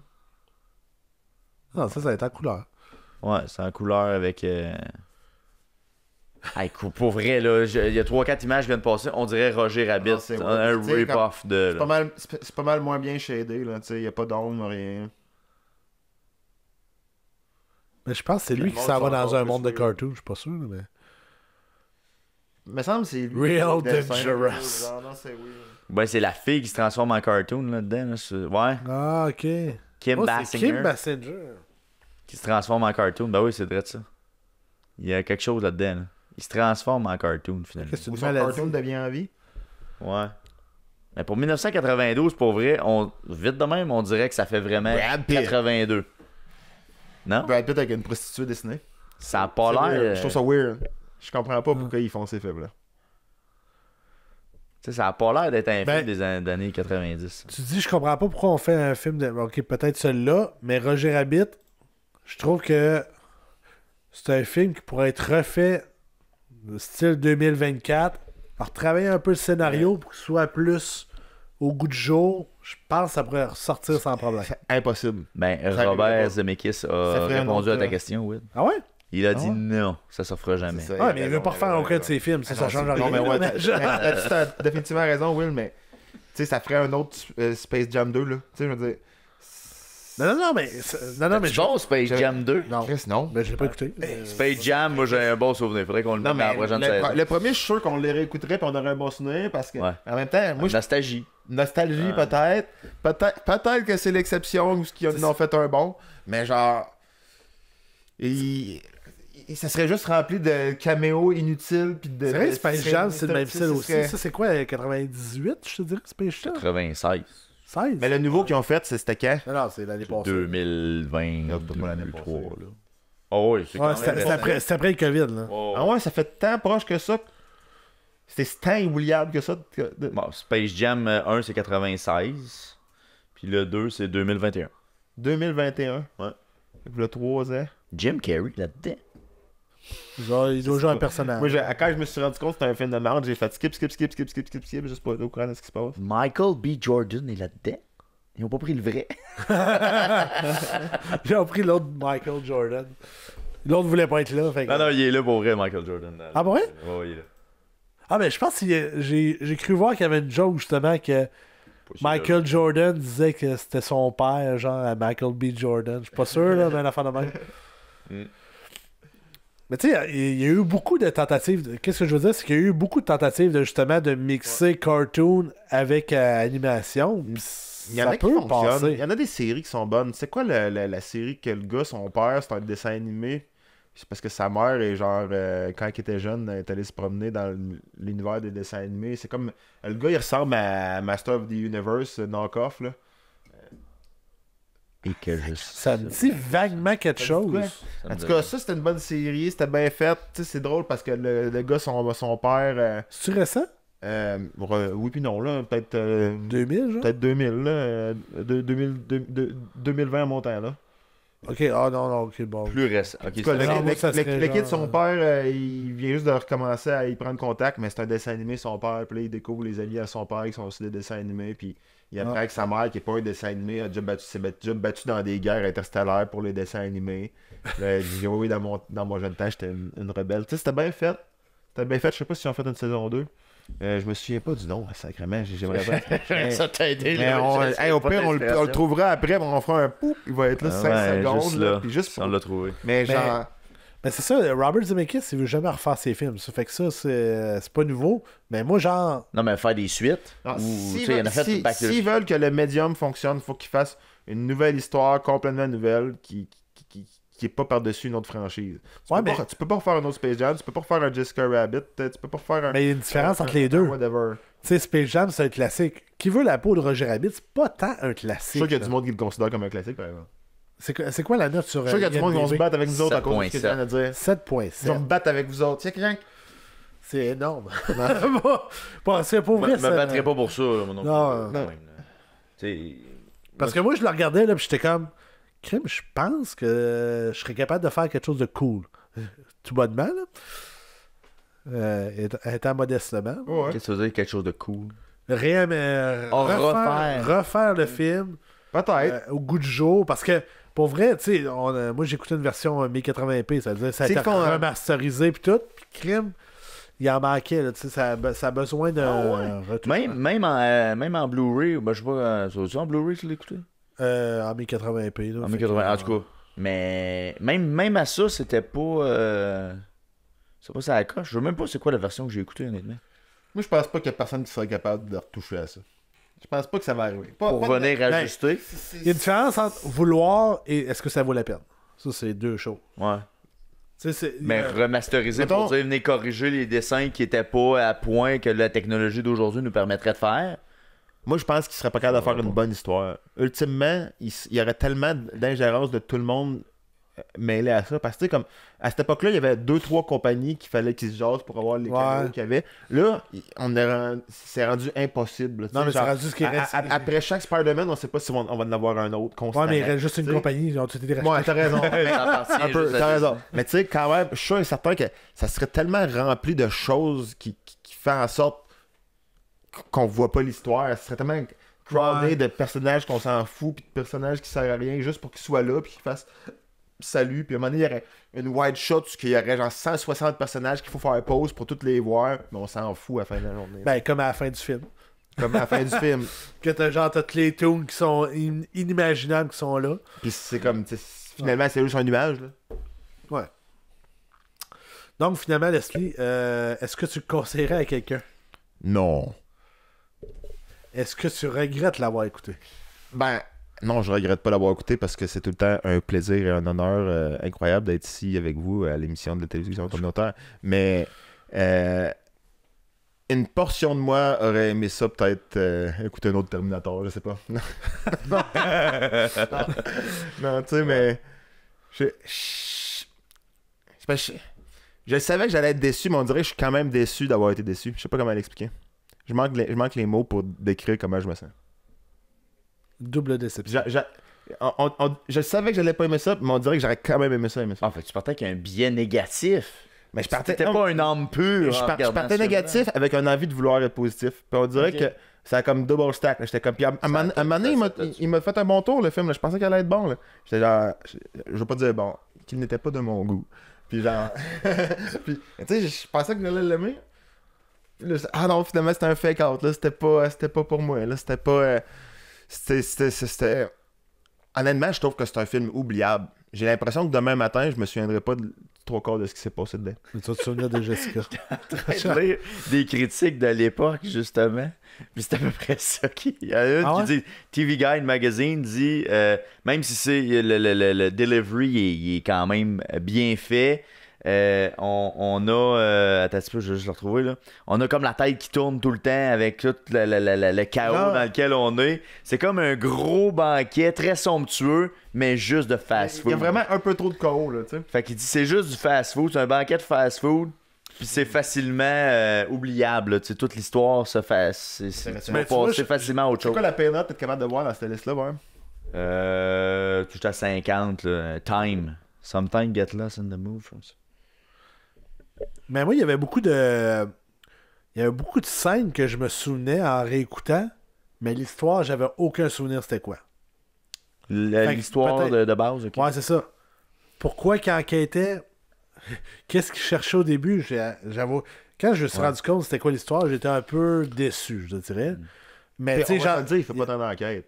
Non, ça va être en couleur. Ouais, c'est en couleur avec. Hey, pour vrai, là, il y a 3-4 images qui viennent de passer. On dirait Roger Rabbit. Ah, c'est un vrai. Tu sais, rip-off de. là. C'est pas mal moins bien shadé, là. Tu sais, il n'y a pas d'ombre, rien. Mais je pense que c'est lui Le qui monde s'en va sont dans encore un plus monde de weird. cartoon, je suis pas sûr, mais. Il me semble que c'est lui. Real le dessin. Dangerous. Non, c'est weird. Ben, c'est la fille qui se transforme en cartoon là-dedans. Là. Ouais. Ah, ok. Kim Oh, c'est Basinger Kim Basinger. qui se transforme en cartoon. Ben oui, c'est vrai de ça. Il y a quelque chose là-dedans. Là. Il se transforme en cartoon finalement. Qu'est-ce que c'est Ou une son maladie? cartoon devient en vie. Ouais. Mais pour 1992, pour vrai, vite de même, on dirait que ça fait vraiment Brad Pitt. 82. Non? Brad Pitt avec une prostituée dessinée. Ça a pas C'est l'air. weird. Je trouve ça weird. Je comprends pas pourquoi ils font ces films-là. Tu sais, ça a pas l'air d'être un Ben- film des années 90. Tu dis, je comprends pas pourquoi on fait un film de. Ok, peut-être celui-là, mais Roger Rabbit, je trouve que c'est un film qui pourrait être refait style 2024, alors travailler un peu le scénario pour qu'il soit plus au goût du jour. Je pense que ça pourrait ressortir sans problème. Impossible. Ben, Ça arrivera Robert pas. Zemeckis Ça a ferait un répondu autre, à ta question, Will. Ah ouais? Il a dit ouais? non, ça se fera jamais. C'est ça, Ouais, mais il veut pas refaire aucun de ses films, ça change rien. Non, mais ouais, Mais genre- t'as définitivement raison, Will, mais tu sais, ça ferait un autre Space Jam 2, là. Tu sais, je veux dire. Non, mais. Non, mais. C'est bon, Space Jam 2. Non, Chris, non. mais je l'ai pas écouté. Space Jam, moi j'ai un bon souvenir. Faudrait qu'on le Non, mette dans la mais prochaine saison. le premier, je suis sûr qu'on le réécouterait et on aurait un bon souvenir parce que, Ouais. en même temps, moi, Nostalgie. nostalgie peut-être. Peut-être que c'est l'exception ou ce qu'ils en ont fait un bon, mais genre. Ça serait juste rempli de caméos inutiles. Puis de. C'est vrai, Space Jam, c'est le même tu sais, style ce aussi. serait- Ça, c'est quoi, 98, je te dirais, Space Jam? 96. 16? Mais le nouveau qu'ils ont fait, c'était quand? Non, c'est l'année passée. 2020. pas l'année passée. là. Oh oui, c'est Ouais, quand c'était même c'était après, c'était après le COVID, là. Oh. Ah ouais, ça fait tant proche que ça. C'était tant oubliable que ça. Bon, Space Jam 1, c'est 96. Puis le 2, c'est 2021. 2021. Ouais. Le 3 ans. Jim Carrey là-dedans. Genre, il doit jouer un personnage. Moi, quand je me suis rendu compte que c'était un film de merde, j'ai fait skip, juste pour être au courant de ce qui se passe. Michael B. Jordan est là-dedans. Ils ont pas pris le vrai. J'ai pris l'autre Michael Jordan. L'autre voulait pas être là. Fait que- Non, il est là pour vrai, Michael Jordan. Ah, bon, ouais? Ouais, il est là. Ah, mais je pense que j'ai cru voir qu'il y avait une joke, justement, que Michael Jordan disait que c'était son père, genre, à Michael B. Jordan. Je suis pas sûr, là, mais une affaire de même. Mm. Mais tu sais, il y a eu beaucoup de tentatives. Qu'est-ce que je veux dire? C'est qu'il y a eu beaucoup de tentatives de, justement, de mixer cartoon avec animation. Pis Il y en ça a qui peut fonctionnent. Il passer. y en a des séries qui sont bonnes. C'est quoi la série que le gars, son père, c'est un dessin animé? C'est parce que sa mère est genre, quand il était jeune, elle est allée se promener dans l'univers des dessins animés. C'est comme. Le gars, il ressemble à Master of the Universe, knock-off, là. Et que je Ça me dit vaguement quelque chose. quoi? En tout cas, ça, c'était une bonne série. C'était bien fait. Tu sais, c'est drôle parce que le gars, son père. C'est-tu récent? Oui, puis non, là. Peut-être. 2000, genre? Peut-être 2000, là. 2020 en montant, là. Ok, ah non, ok, bon. plus récent. Ok, En tout cas, Non, moi, ça serait le kid de son genre- père, il vient juste de recommencer à y prendre contact, mais c'est un dessin animé, son père. Puis là, il découvre les alliés à son père qui sont aussi des dessins animés. Puis il apprend que sa mère, qui n'est pas un dessin animé, s'est déjà battu dans des guerres interstellaires pour les dessins animés. Là, il dit oui, dans mon jeune temps, j'étais une rebelle. Tu sais, c'était bien fait. C'était bien fait. Je sais pas si ils ont fait une saison 2. Je me souviens pas du nom, sacrément. J'aimerais pas. ça t'a aidé. Mais au pire, on le trouvera après, mais on fera un poup. Il va être là 5 secondes. Juste là, là. puis juste On l'a trouvé. Mais genre. Mais c'est ça, Robert Zemeckis, il veut jamais refaire ses films. Ça fait que ça, c'est pas nouveau. Mais moi, genre. Non, mais faire des suites. Non, Ou, s'ils tu sais, il y en a fait veulent- Back to the- s'ils veulent que le médium fonctionne, il faut qu'ils fassent une nouvelle histoire complètement nouvelle qui qui est pas par-dessus une autre franchise. Tu peux pas refaire un autre Space Jam, tu peux pas refaire un Jessica Rabbit, tu peux pas refaire un... Mais il y a une différence entre les deux. Whatever. Tu sais, Space Jam, c'est un classique. Qui veut la peau de Roger Rabbit, c'est pas tant un Je classique. suis sûr qu'il y a là. du monde qui le considère comme un classique, par exemple. C'est quoi la note sur Je suis sûr qu'il y a du monde qui vont se battre avec nous autres à cause de ce que tu viens de dire. 7.7. Ils vont me battre avec vous autres. Tiens, quelqu'un? C'est énorme. C'est pour vrai, Je me battrais pas pour ça, là, mon oncle. Non. Quand même, là. T'sais, Parce que moi, je le regardais, là, puis j'étais comme... Crime, je pense que je serais capable de faire quelque chose de cool. Tout bonnement, là. Étant modestement. Ouais. Qu'est-ce que ça veut dire, quelque chose de cool? Refaire le film Peut-être. au goût du jour. Parce que, pour vrai, tu sais, moi, j'écoutais une version 1080p. Ça veut dire ça a été remasterisé, puis tout. Puis crime, il en manquait, là. Tu sais, ça a besoin de retour. Même en Blu-ray, ben, je sais pas, c'est en Blu-ray que tu l'as écouté? En 1080p, là. En 1080, en tout cas. Mais même à ça, c'était pas. C'est pas ça à la coche. Je sais même pas c'est quoi la version que j'ai écoutée, honnêtement. Moi, je pense pas qu'il y a personne qui serait capable de retoucher à ça. Je pense pas que ça va arriver. Pour venir ajuster. Il y a une différence entre vouloir et est-ce que ça vaut la peine. Ça, c'est deux choses. Ouais. C'est, Mais remasteriser mettons, pour dire venir corriger les dessins qui étaient pas à point que la technologie d'aujourd'hui nous permettrait de faire. moi, je pense qu'il serait pas capable de faire une bonne histoire. Ultimement, il y aurait tellement d'ingérence de tout le monde mêlé à ça. Parce que, tu sais, comme, à cette époque-là, il y avait 2-3 compagnies qu'il fallait qu'ils se jasent pour avoir les caméos qu'il y avait. Là, c'est rendu impossible. Non, mais c'est rendu ce qui reste. Après chaque Spider-Man, on sait pas si on va en avoir un autre constamment. Ouais, mais il reste juste une compagnie. Ils ont tout été rachetés. Ouais, t'as raison. Un peu, t'as raison. Mais tu sais, quand même, je suis sûr et certain que ça serait tellement rempli de choses qui fait en sorte qu'on voit pas l'histoire. Ça serait tellement crowded de personnages qu'on s'en fout, puis de personnages qui servent à rien, juste pour qu'ils soient là, puis qu'ils fassent salut. Puis à un moment donné, il y aurait une wide shot où il y aurait genre 160 personnages qu'il faut faire pause pour toutes les voir, mais on s'en fout à la fin de la journée. Ben, comme à la fin du film. Comme à la fin du film. Que t'as tous les tunes qui sont inimaginables qui sont là. Puis c'est comme, finalement, c'est juste un nuage, là. Ouais. Donc, finalement, Leslie, est-ce que tu le conseillerais à quelqu'un? Non. Est-ce que tu regrettes l'avoir écouté? Ben, non, je regrette pas l'avoir écouté parce que c'est tout le temps un plaisir et un honneur incroyable d'être ici avec vous à l'émission de la télévision communautaire. Mais une portion de moi aurait aimé ça peut-être écouter un autre Terminator, je sais pas. Non, tu sais, mais je savais que j'allais être déçu, mais on dirait que je suis quand même déçu d'avoir été déçu. Je sais pas comment l'expliquer. Je manque les mots pour décrire comment je me sens. Double déception. Je savais que j'allais pas aimer ça, mais on dirait que j'aurais quand même aimé ça. En fait, tu partais avec un biais négatif. Mais je partais. T'étais pas un âme pure. Je partais négatif avec un envie de vouloir être positif. Puis on dirait que ça a comme double stack. J'étais comme. Puis à un moment donné, il m'a fait un bon tour le film. Là. Je pensais qu'il allait être bon. Là. J'étais genre. Je veux pas dire bon, qu'il n'était pas de mon goût. Puis genre. Puis, tu sais, je pensais que j'allais l'aimer. Ah non, finalement, c'était un fake out. Là, c'était pas pour moi. Là, c'était pas. C'était. Honnêtement, je trouve que c'est un film oubliable. J'ai l'impression que demain matin, je me souviendrai pas de 3/4 de ce qui s'est passé dedans. Mais tu vas te souvenir de Jessica. Je vais lire des critiques de l'époque, justement. Puis c'est à peu près ça Il y a une qui dit TV Guide Magazine dit même si c'est le delivery il est quand même bien fait. On a attends un petit peu, je vais juste le retrouver là. On a comme la tête qui tourne tout le temps avec tout le chaos dans lequel on est. C'est comme un gros banquet très somptueux, mais juste de fast-food. Il y a vraiment un peu trop de chaos là, tu sais. Fait qu'il dit c'est juste du fast-food, c'est un banquet de fast-food. Puis c'est facilement oubliable, tu sais, toute l'histoire se fait. Tu vas passer facilement à autre chose. C'est quoi la pay note que t'es capable de voir dans cette liste-là, ouais? Tout à 50, là. Time. Sometimes get lost in the move. Mais moi, il y avait beaucoup de scènes que je me souvenais en réécoutant, mais l'histoire, j'avais aucun souvenir c'était quoi. L'histoire de base, ok. Ouais, c'est ça. Pourquoi qu'il enquêtait, qu'est-ce qu'il cherchait au début, j'avoue. Quand je me suis rendu compte c'était quoi l'histoire, j'étais un peu déçu, je dirais. Mais tu sais, genre. Il fait pas tant d'enquête.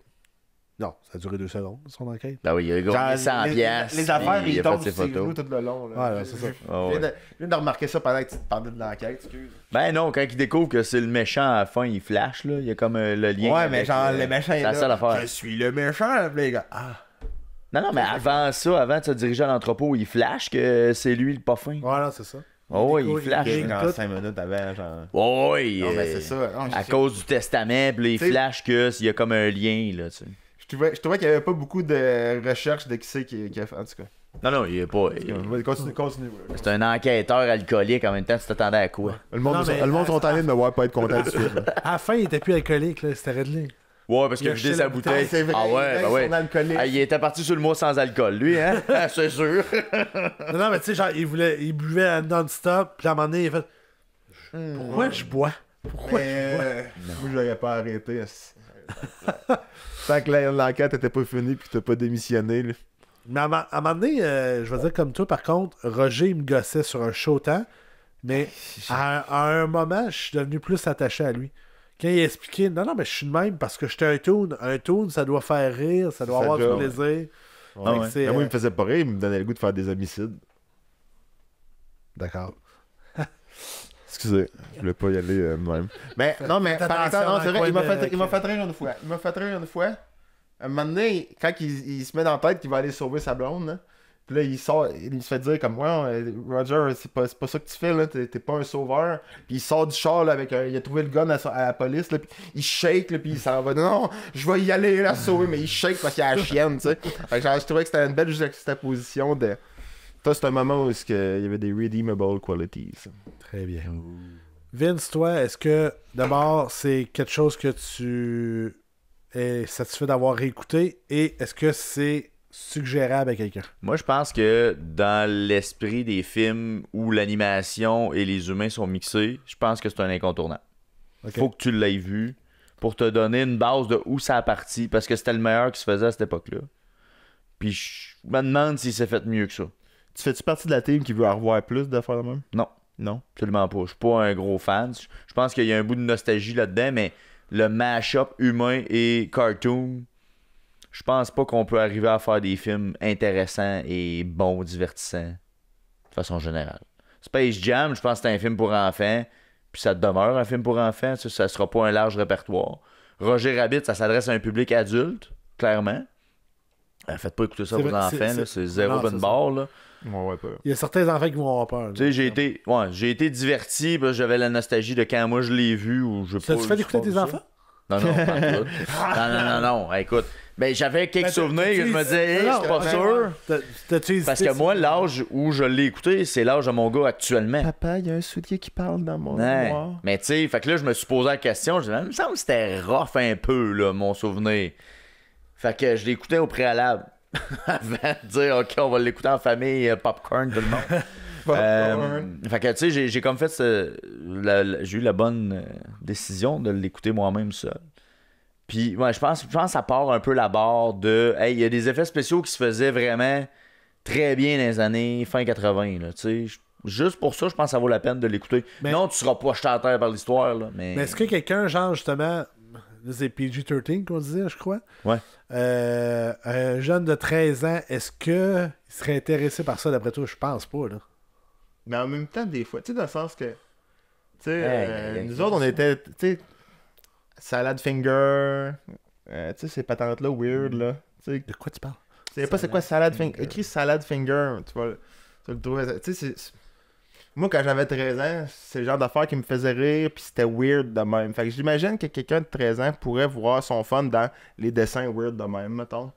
Non, ça a duré 2 secondes, son enquête. Ben oui, il a gagné 100 piastres. Les affaires, il ils a fait tombent ses sur ses photos. genoux tout le long. Là. Ouais, c'est ça. Je viens de remarquer ça pendant que tu parlais de l'enquête, excuse. Ben non, quand il découvre que c'est le méchant à la fin, il flash, là. Il y a comme le lien. Ouais, mais genre, le méchant est là. C'est la seule affaire. Je suis le méchant, les gars. Ah. Non, mais avant ça, avant de se diriger à l'entrepôt, il flash que c'est lui le pas fin. Voilà, c'est ça. Oh, oui, il flash. Il Dans tout. 5 minutes avant, genre. Oh, oui, Non, mais c'est ça. Non, à cause du testament, puis là, il T'sais- flash qu'il y a comme un lien, là, tu sais. Je trouvais qu'il n'y avait pas beaucoup de recherche de qui c'est qui a fait. En tout cas. Non, il est pas. Vas-y, continue. C'est un enquêteur alcoolique en même temps, tu t'attendais à quoi? Le monde, Non, mais- le monde sont en train de me voir pas être content du film. À la fin, il était plus alcoolique, là. C'était réglé. Ouais, parce Il qu'il a a vidé jeté sa la bouteille. C'est vrai, Ah ouais, ils ben sont ouais. alcooliques. Ah, il était parti sur le mois sans alcool, lui, hein? C'est sûr. Non, mais tu sais, genre, il buvait non-stop, puis à un moment donné, il a fait pourquoi je bois? Pourquoi je bois? Moi, j'aurais pas arrêté. Tant que l'enquête était pas finie puis que t'as pas démissionné. Là. Mais à un moment donné, je vais dire comme toi, par contre, Roger, il me gossait sur un show temps, mais à un moment, je suis devenu plus attaché à lui. Quand il a expliqué, non, mais je suis de même parce que j'étais un toon. Un toon, ça doit faire rire, ça doit Ça avoir du job. plaisir. Ouais. Fait que c'est, Mais moi, il me faisait pas rire, il me donnait le goût de faire des homicides. D'accord. Excusez, je voulais pas y aller même. Mais non, mais par exemple, non, c'est vrai, il m'a fait rire une fois. Il m'a fait rire une fois. Un moment donné, quand il se met dans la tête qu'il va aller sauver sa blonde, là, puis là, il sort, il se fait dire comme ouais, Roger, c'est pas ça que tu fais, là, t'es pas un sauveur. Puis il sort du char là, avec il a trouvé le gun à la police, là, puis il shake, là, puis il s'en va. Non, je vais y aller la sauver, mais il shake parce qu'il a la chienne, tu sais. Fait que genre, je trouvais que c'était une belle juxtaposition de. Ça, c'est un moment où il y avait des redeemable qualities. Très bien. Vince, toi, est-ce que d'abord c'est quelque chose que tu es satisfait d'avoir réécouté et est-ce que c'est suggérable à quelqu'un? Moi, je pense que dans l'esprit des films où l'animation et les humains sont mixés, je pense que c'est un incontournable. Ok. Faut que tu l'aies vu pour te donner une base de où ça a parti, parce que c'était le meilleur qui se faisait à cette époque-là. Puis je me demande s'il s'est fait mieux que ça. Tu fais-tu partie de la team qui veut en revoir plus d'affaires de même? Non. Non. Absolument pas. Je suis pas un gros fan. Je pense qu'il y a un bout de nostalgie là-dedans, mais le mash-up humain et cartoon, je pense pas qu'on peut arriver à faire des films intéressants et bons, divertissants, de façon générale. Space Jam, je pense que c'est un film pour enfants, puis ça demeure un film pour enfants, ça sera pas un large répertoire. Roger Rabbit, ça s'adresse à un public adulte, clairement. Faites pas écouter ça C'est aux vrai, enfants, là, c'est zéro non, bonne c'est barre, là. Ouais, pas. Il y a certains enfants qui vont avoir peur. là. Tu sais, j'ai été diverti, parce que j'avais la nostalgie de quand moi je l'ai vu. Ou je Ça, tu fais d'écouter tes enfants? Non, non, pas en tout. non. Écoute, ben j'avais quelques souvenirs que je me disais, hey, Non, c'est pas sûr. T'as-tu hésité? Parce que moi, l'âge où je l'ai écouté, c'est l'âge de mon gars actuellement. Papa, il y a un soulier qui parle dans mon Ouais. mémoire. Mais tu sais, fait que là, je me suis posé la question. Je me disais, il me semble que c'était rough un peu, là, mon souvenir. Fait que je l'écoutais au préalable. Avant de dire, OK, on va l'écouter en famille, popcorn, tout le monde. Fait que tu sais, j'ai comme fait j'ai eu la bonne décision de l'écouter moi-même seul. Puis ouais, je pense que ça part un peu la barre de hey, il y a des effets spéciaux qui se faisaient vraiment très bien dans les années fin 80 là, tu sais. Juste pour ça, je pense que ça vaut la peine de l'écouter. Mais- Non, tu seras pas jeté à terre par l'histoire là, mais Mais est-ce que quelqu'un, genre, justement, c'est PG-13 qu'on disait, je crois. Ouais. Un jeune de 13 ans, est-ce qu'il serait intéressé par ça, d'après toi? Je pense pas, là. Mais en même temps, des fois, tu sais, dans le sens que. Tu sais, Hey, nous autres, on était. Tu sais, salad finger. Tu sais, ces patentes-là weird, là. Tu sais, De quoi tu parles? tu sais pas c'est quoi salad finger. Écris salad finger. Tu vas le trouver. Tu sais, moi, quand j'avais 13 ans, c'est le genre d'affaires qui me faisait rire, puis c'était weird de même. Fait que j'imagine que quelqu'un de 13 ans pourrait voir son fun dans les dessins weird de même, mettons.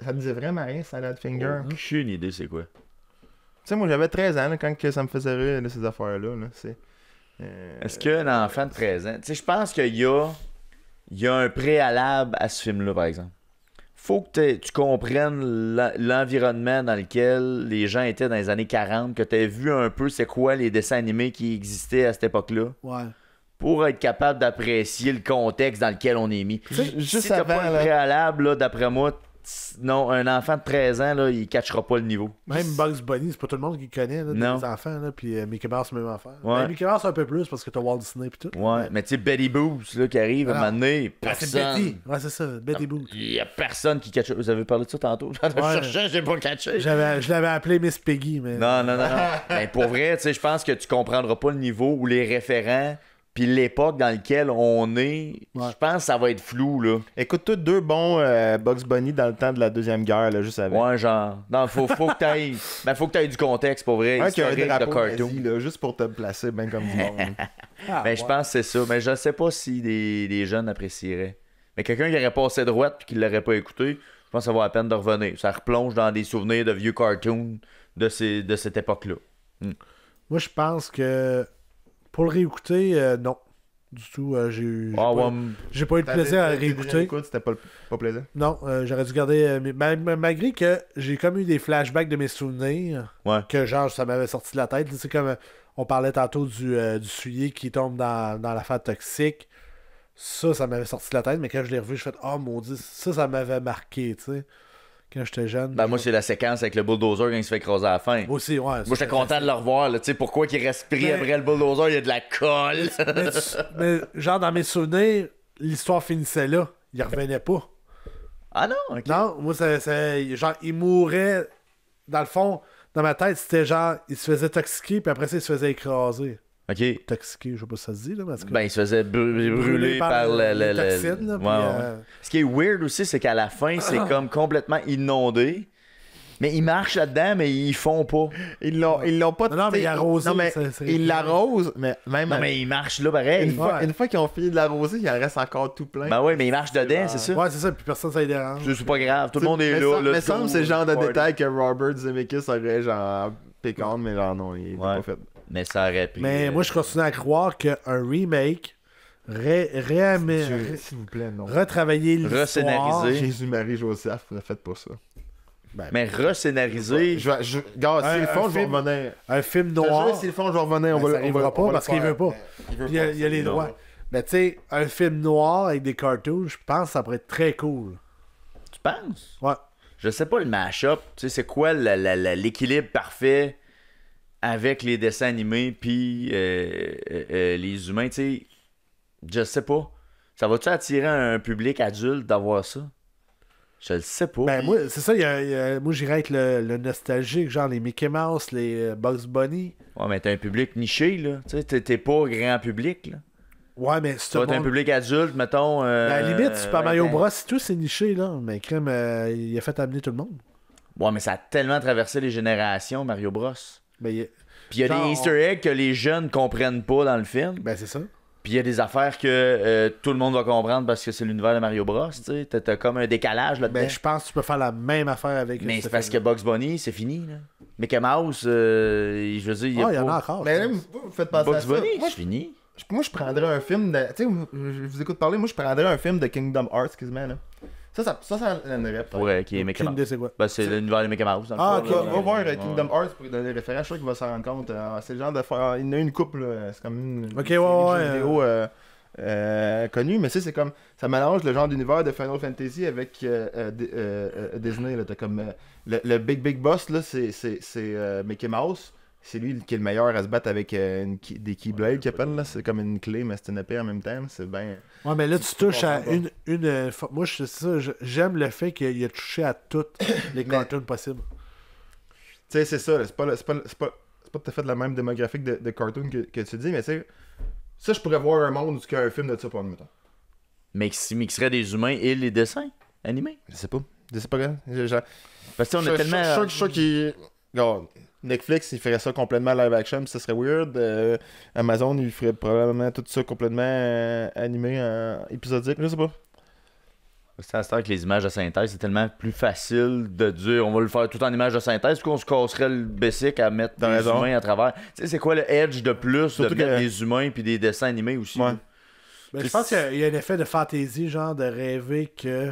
Ça me disait vraiment rien, salad finger. j'ai une idée, c'est quoi? Tu sais, moi, j'avais 13 ans là, quand que ça me faisait rire, là, ces affaires-là. Là, Est-ce qu'un enfant de 13 ans... Tu sais, je pense qu'il y a un préalable à ce film-là, par exemple. Faut que tu comprennes l'environnement dans lequel les gens étaient dans les années 40, que tu aies vu un peu c'est quoi les dessins animés qui existaient à cette époque-là, Ouais. pour être capable d'apprécier le contexte dans lequel on est mis. juste si t'as avant, pas le là. préalable, là, d'après moi, non, un enfant de 13 ans, là, il catchera pas le niveau. Même Bugs Bunny, c'est pas tout le monde qui connaît, là, Non. des enfants, là, puis Mickey Mouse, même affaire. Ouais. Ben, Mickey Mouse, un peu plus, parce que t'as Walt Disney, puis tout. Ouais, mais tu sais, Betty Boop, là, qui arrive à un Alors, moment donné, Ah, c'est personne... Betty. Ouais, c'est ça, Betty Boot. Il y a personne qui catch. Vous avez parlé de ça tantôt? Je cherchais, j'ai pas catché. Je l'avais appelé Miss Peggy, mais... Non. Mais pour vrai, tu sais, je pense que tu comprendras pas le niveau ou les référents, puis l'époque dans laquelle on est, Ouais. je pense que ça va être flou, là. Écoute, toi, 2 bons Bugs Bunny dans le temps de la Deuxième Guerre, là, juste avec. Ouais, genre. Non, faut que t'ailles. Ben, faut que t'ailles du contexte, pour vrai. Un qui a un Historique de drapeau cartoon. nazi, là, juste pour te placer bien comme du monde. Ah, Ben, je ouais. pense que c'est ça. Mais je sais pas si des jeunes apprécieraient. Mais quelqu'un qui aurait passé droite puis qui l'aurait pas écouté, je pense que ça vaut la peine de revenir. Ça replonge dans des souvenirs de vieux cartoons de cette époque-là. Moi, je pense que pour le réécouter, non. Du tout, j'ai Ah, pas, ouais, j'ai pas eu de plaisir à réécouter. Écoute, c'était pas plaisir. Non, j'aurais dû garder. Malgré que j'ai comme eu des flashbacks de mes souvenirs, ouais. que genre ça m'avait sorti de la tête. C'est comme on parlait tantôt du soulier qui tombe dans l'affaire toxique. Ça m'avait sorti de la tête, mais quand je l'ai revu, je fais oh maudit, ça m'avait marqué, tu sais. Quand j'étais jeune. Ben, moi, c'est la séquence avec le bulldozer quand il se fait écraser à la fin. Moi aussi, ouais. Moi, j'étais content de le revoir. Tu sais, pourquoi qu'il reste pris Mais- après le bulldozer, il y a de la colle. mais genre, dans mes souvenirs, l'histoire finissait là. Il revenait pas. Ah non, ok. Non, moi, genre, il mourait. Dans le fond, dans ma tête, c'était genre, il se faisait toxiquer, puis après ça, il se faisait écraser. Ok. Toxiqué, je sais pas si ça se dit, là, parce que... Ben, il se faisait brûler par les toxines, là, puis, Ouais, ouais. Ce qui est weird aussi, c'est qu'à la fin, c'est comme complètement inondé. Mais ils marchent là-dedans, mais ils font pas. Ils l'ont pas. Non, mais il arrosé. Non, mais ils l'arrosent, mais même. Non, mais ils marchent là pareil. Une fois qu'ils ont fini de l'arroser, il en reste encore tout plein. Ben ouais, mais ils marchent dedans, c'est ça. Ouais, c'est ça, puis personne, ça les dérange. C'est pas grave, tout le monde est mais là. ça, let's mais semble go, c'est le genre de party. détail que Robert Zemeckis aurait genre pécan, mais genre non, il l'a Ouais. pas fait. Mais ça aurait pu. Mais moi, je continue à croire qu'un remake, S'il vous plaît, non. retravailler l'histoire... Rescénariser. Jésus-Marie Joseph, ne faites pas ça. Mais rescénariser. Gars, s'ils le font, un je vais film revenir. Un film Je te noir... jure, s'ils le font, je vais revenir. Ben, ça arrivera pas parce qu'il veut pas. Il veut Il y a, pas. il y a les Non. droits. Mais tu sais, un film noir avec des cartoons, je pense que ça pourrait être très cool. Tu penses? Ouais. Je sais pas le mash-up. Tu sais, c'est quoi l'équilibre parfait avec les dessins animés puis les humains, tu sais. Je sais pas. Ça va-tu attirer un public adulte d'avoir ça? Je le sais pas. Ben, moi, c'est ça, moi j'irais avec le nostalgique, genre les Mickey Mouse, les Bugs Bunny. Ouais, mais t'as un public niché, là. Tu sais, t'es pas grand public, là. Ouais, mais Tu c'est vas être un public adulte, mettons. à la limite, Super Mario ouais, Bros, tout c'est niché, là. Mais crème, il a fait amener tout le monde. Ouais, mais ça a tellement traversé les générations, Mario Bros. Ben, Puis il y a Genre, des Easter eggs que les jeunes comprennent pas dans le film. ben c'est ça. Puis il y a des affaires que tout le monde va comprendre parce que c'est l'univers de Mario Bros. Tu sais, t'as comme un décalage là-dedans. Ben, je pense que tu peux faire la même affaire avec. Mais ce c'est parce que film-là. Bugs Bunny, c'est fini, là. Mickey Mouse, je veux dire, il y a Ah, il y en pas... a encore. Mais même, vous faites penser à Bugs ça. Bunny, Moi, c'est fini. moi, je prendrais un film de. Tu sais, je vous écoute parler, moi, je prendrais un film de Kingdom Hearts, quasiment, là. Ça donnerait peut-être. Ouais, qui est Mickey Aucune Mouse. idée c'est quoi. Ben, c'est l'univers de Mickey Mouse. Dans le Ah, fond, ok. là. Va voir Ouais. Kingdom Hearts pour lui donner des références, je suis sûr qu'il va s'en rendre compte. C'est le genre de faire. Il y en a une couple, là, c'est comme une. Ok, série ouais, de jeux ouais. vidéo connue, mais c'est comme. Ça mélange le genre d'univers de Final Fantasy avec Disney. Là. T'as comme. Le Big Boss, là, c'est Mickey Mouse. C'est lui qui est le meilleur à se battre avec des Keyblades qu'il appelle. Là. C'est comme une clé, mais c'est une épée en même temps. C'est bien. Ouais, mais là, tu touches à comprends une. Moi, j'aime le fait qu'il a touché à toutes les cartoons possibles. Tu sais, c'est ça. Là. C'est pas tout à fait la même démographique de cartoon que tu dis, mais tu sais. Ça, je pourrais voir un monde où il y a un film de ça pour nous, mettons. Mais qui mixerait des humains et les dessins animés. Je sais pas. Je sais pas quand. Genre, Parce que on a tellement... Je suis sûr qu'il. Regarde, Netflix, il ferait ça complètement live action, puis ça serait weird. Amazon, il ferait probablement tout ça complètement animé, épisodique. Je sais pas. C'est à ce temps que les images de synthèse, c'est tellement plus facile de dire on va le faire tout en images de synthèse, qu'on se casserait le basic à mettre T'as des raison. humains à travers. Tu sais, c'est quoi le edge de plus Surtout de mettre que- des humains puis des dessins animés aussi? Ouais. là? Ben, je pense qu'il y a un effet de fantaisie, genre de rêver que.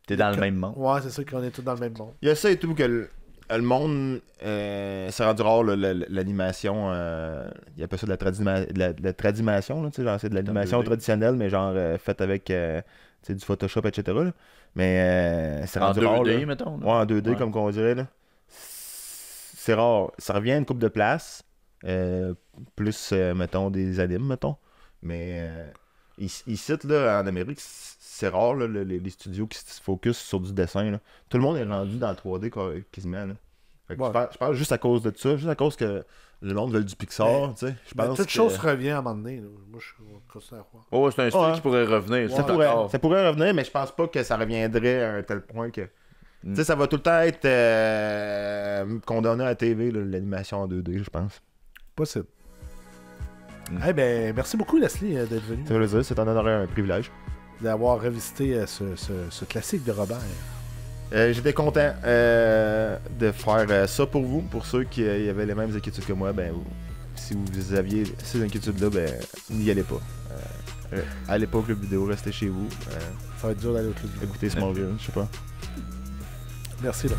T'es dans le même monde. Ouais, c'est ça qu'on est tous dans le même monde. Il y a ça et tout que le monde, c'est rendu rare, là, l'animation. Il appelle ça de la tradimation, là, tu sais, genre c'est de l'animation 2D. traditionnelle, mais genre faite avec tu sais, du Photoshop, etc. là. Mais c'est En rendu rare. 2D, là. mettons. là. Ouais, en 2D, Ouais. comme qu'on dirait. Là. C'est rare. Ça revient à une coupe de place. Plus, mettons, des animes, mettons. Mais ici, là, en Amérique, c'est rare, là, les studios qui se focus sur du dessin. Là. Tout le monde est rendu dans le 3D quasiment. Là. Fait que Ouais. je pense juste à cause de ça, juste à cause que le monde veut du Pixar, tu sais. Je pense toute que chose revient à un moment donné. Là. Moi, je continue à croire. Oh, c'est un style Ouais. qui pourrait revenir. ça pourrait revenir, mais je pense pas que ça reviendrait à un tel point que. Tu sais, ça va tout le temps être condamné à la TV, là, l'animation en 2D, je pense. Possible. Eh ben, merci beaucoup, Leslie, d'être venu. Ça veut dire, c'est un privilège. D'avoir revisité ce classique de Robert. J'étais content de faire ça pour vous, pour ceux qui avaient les mêmes inquiétudes que moi. Ben, si vous aviez ces inquiétudes-là, ben, n'y allez pas. Allez pas au club vidéo, restez chez vous. Ça va être dur d'aller au club. Écoutez Smallville, je sais pas. Merci. Là.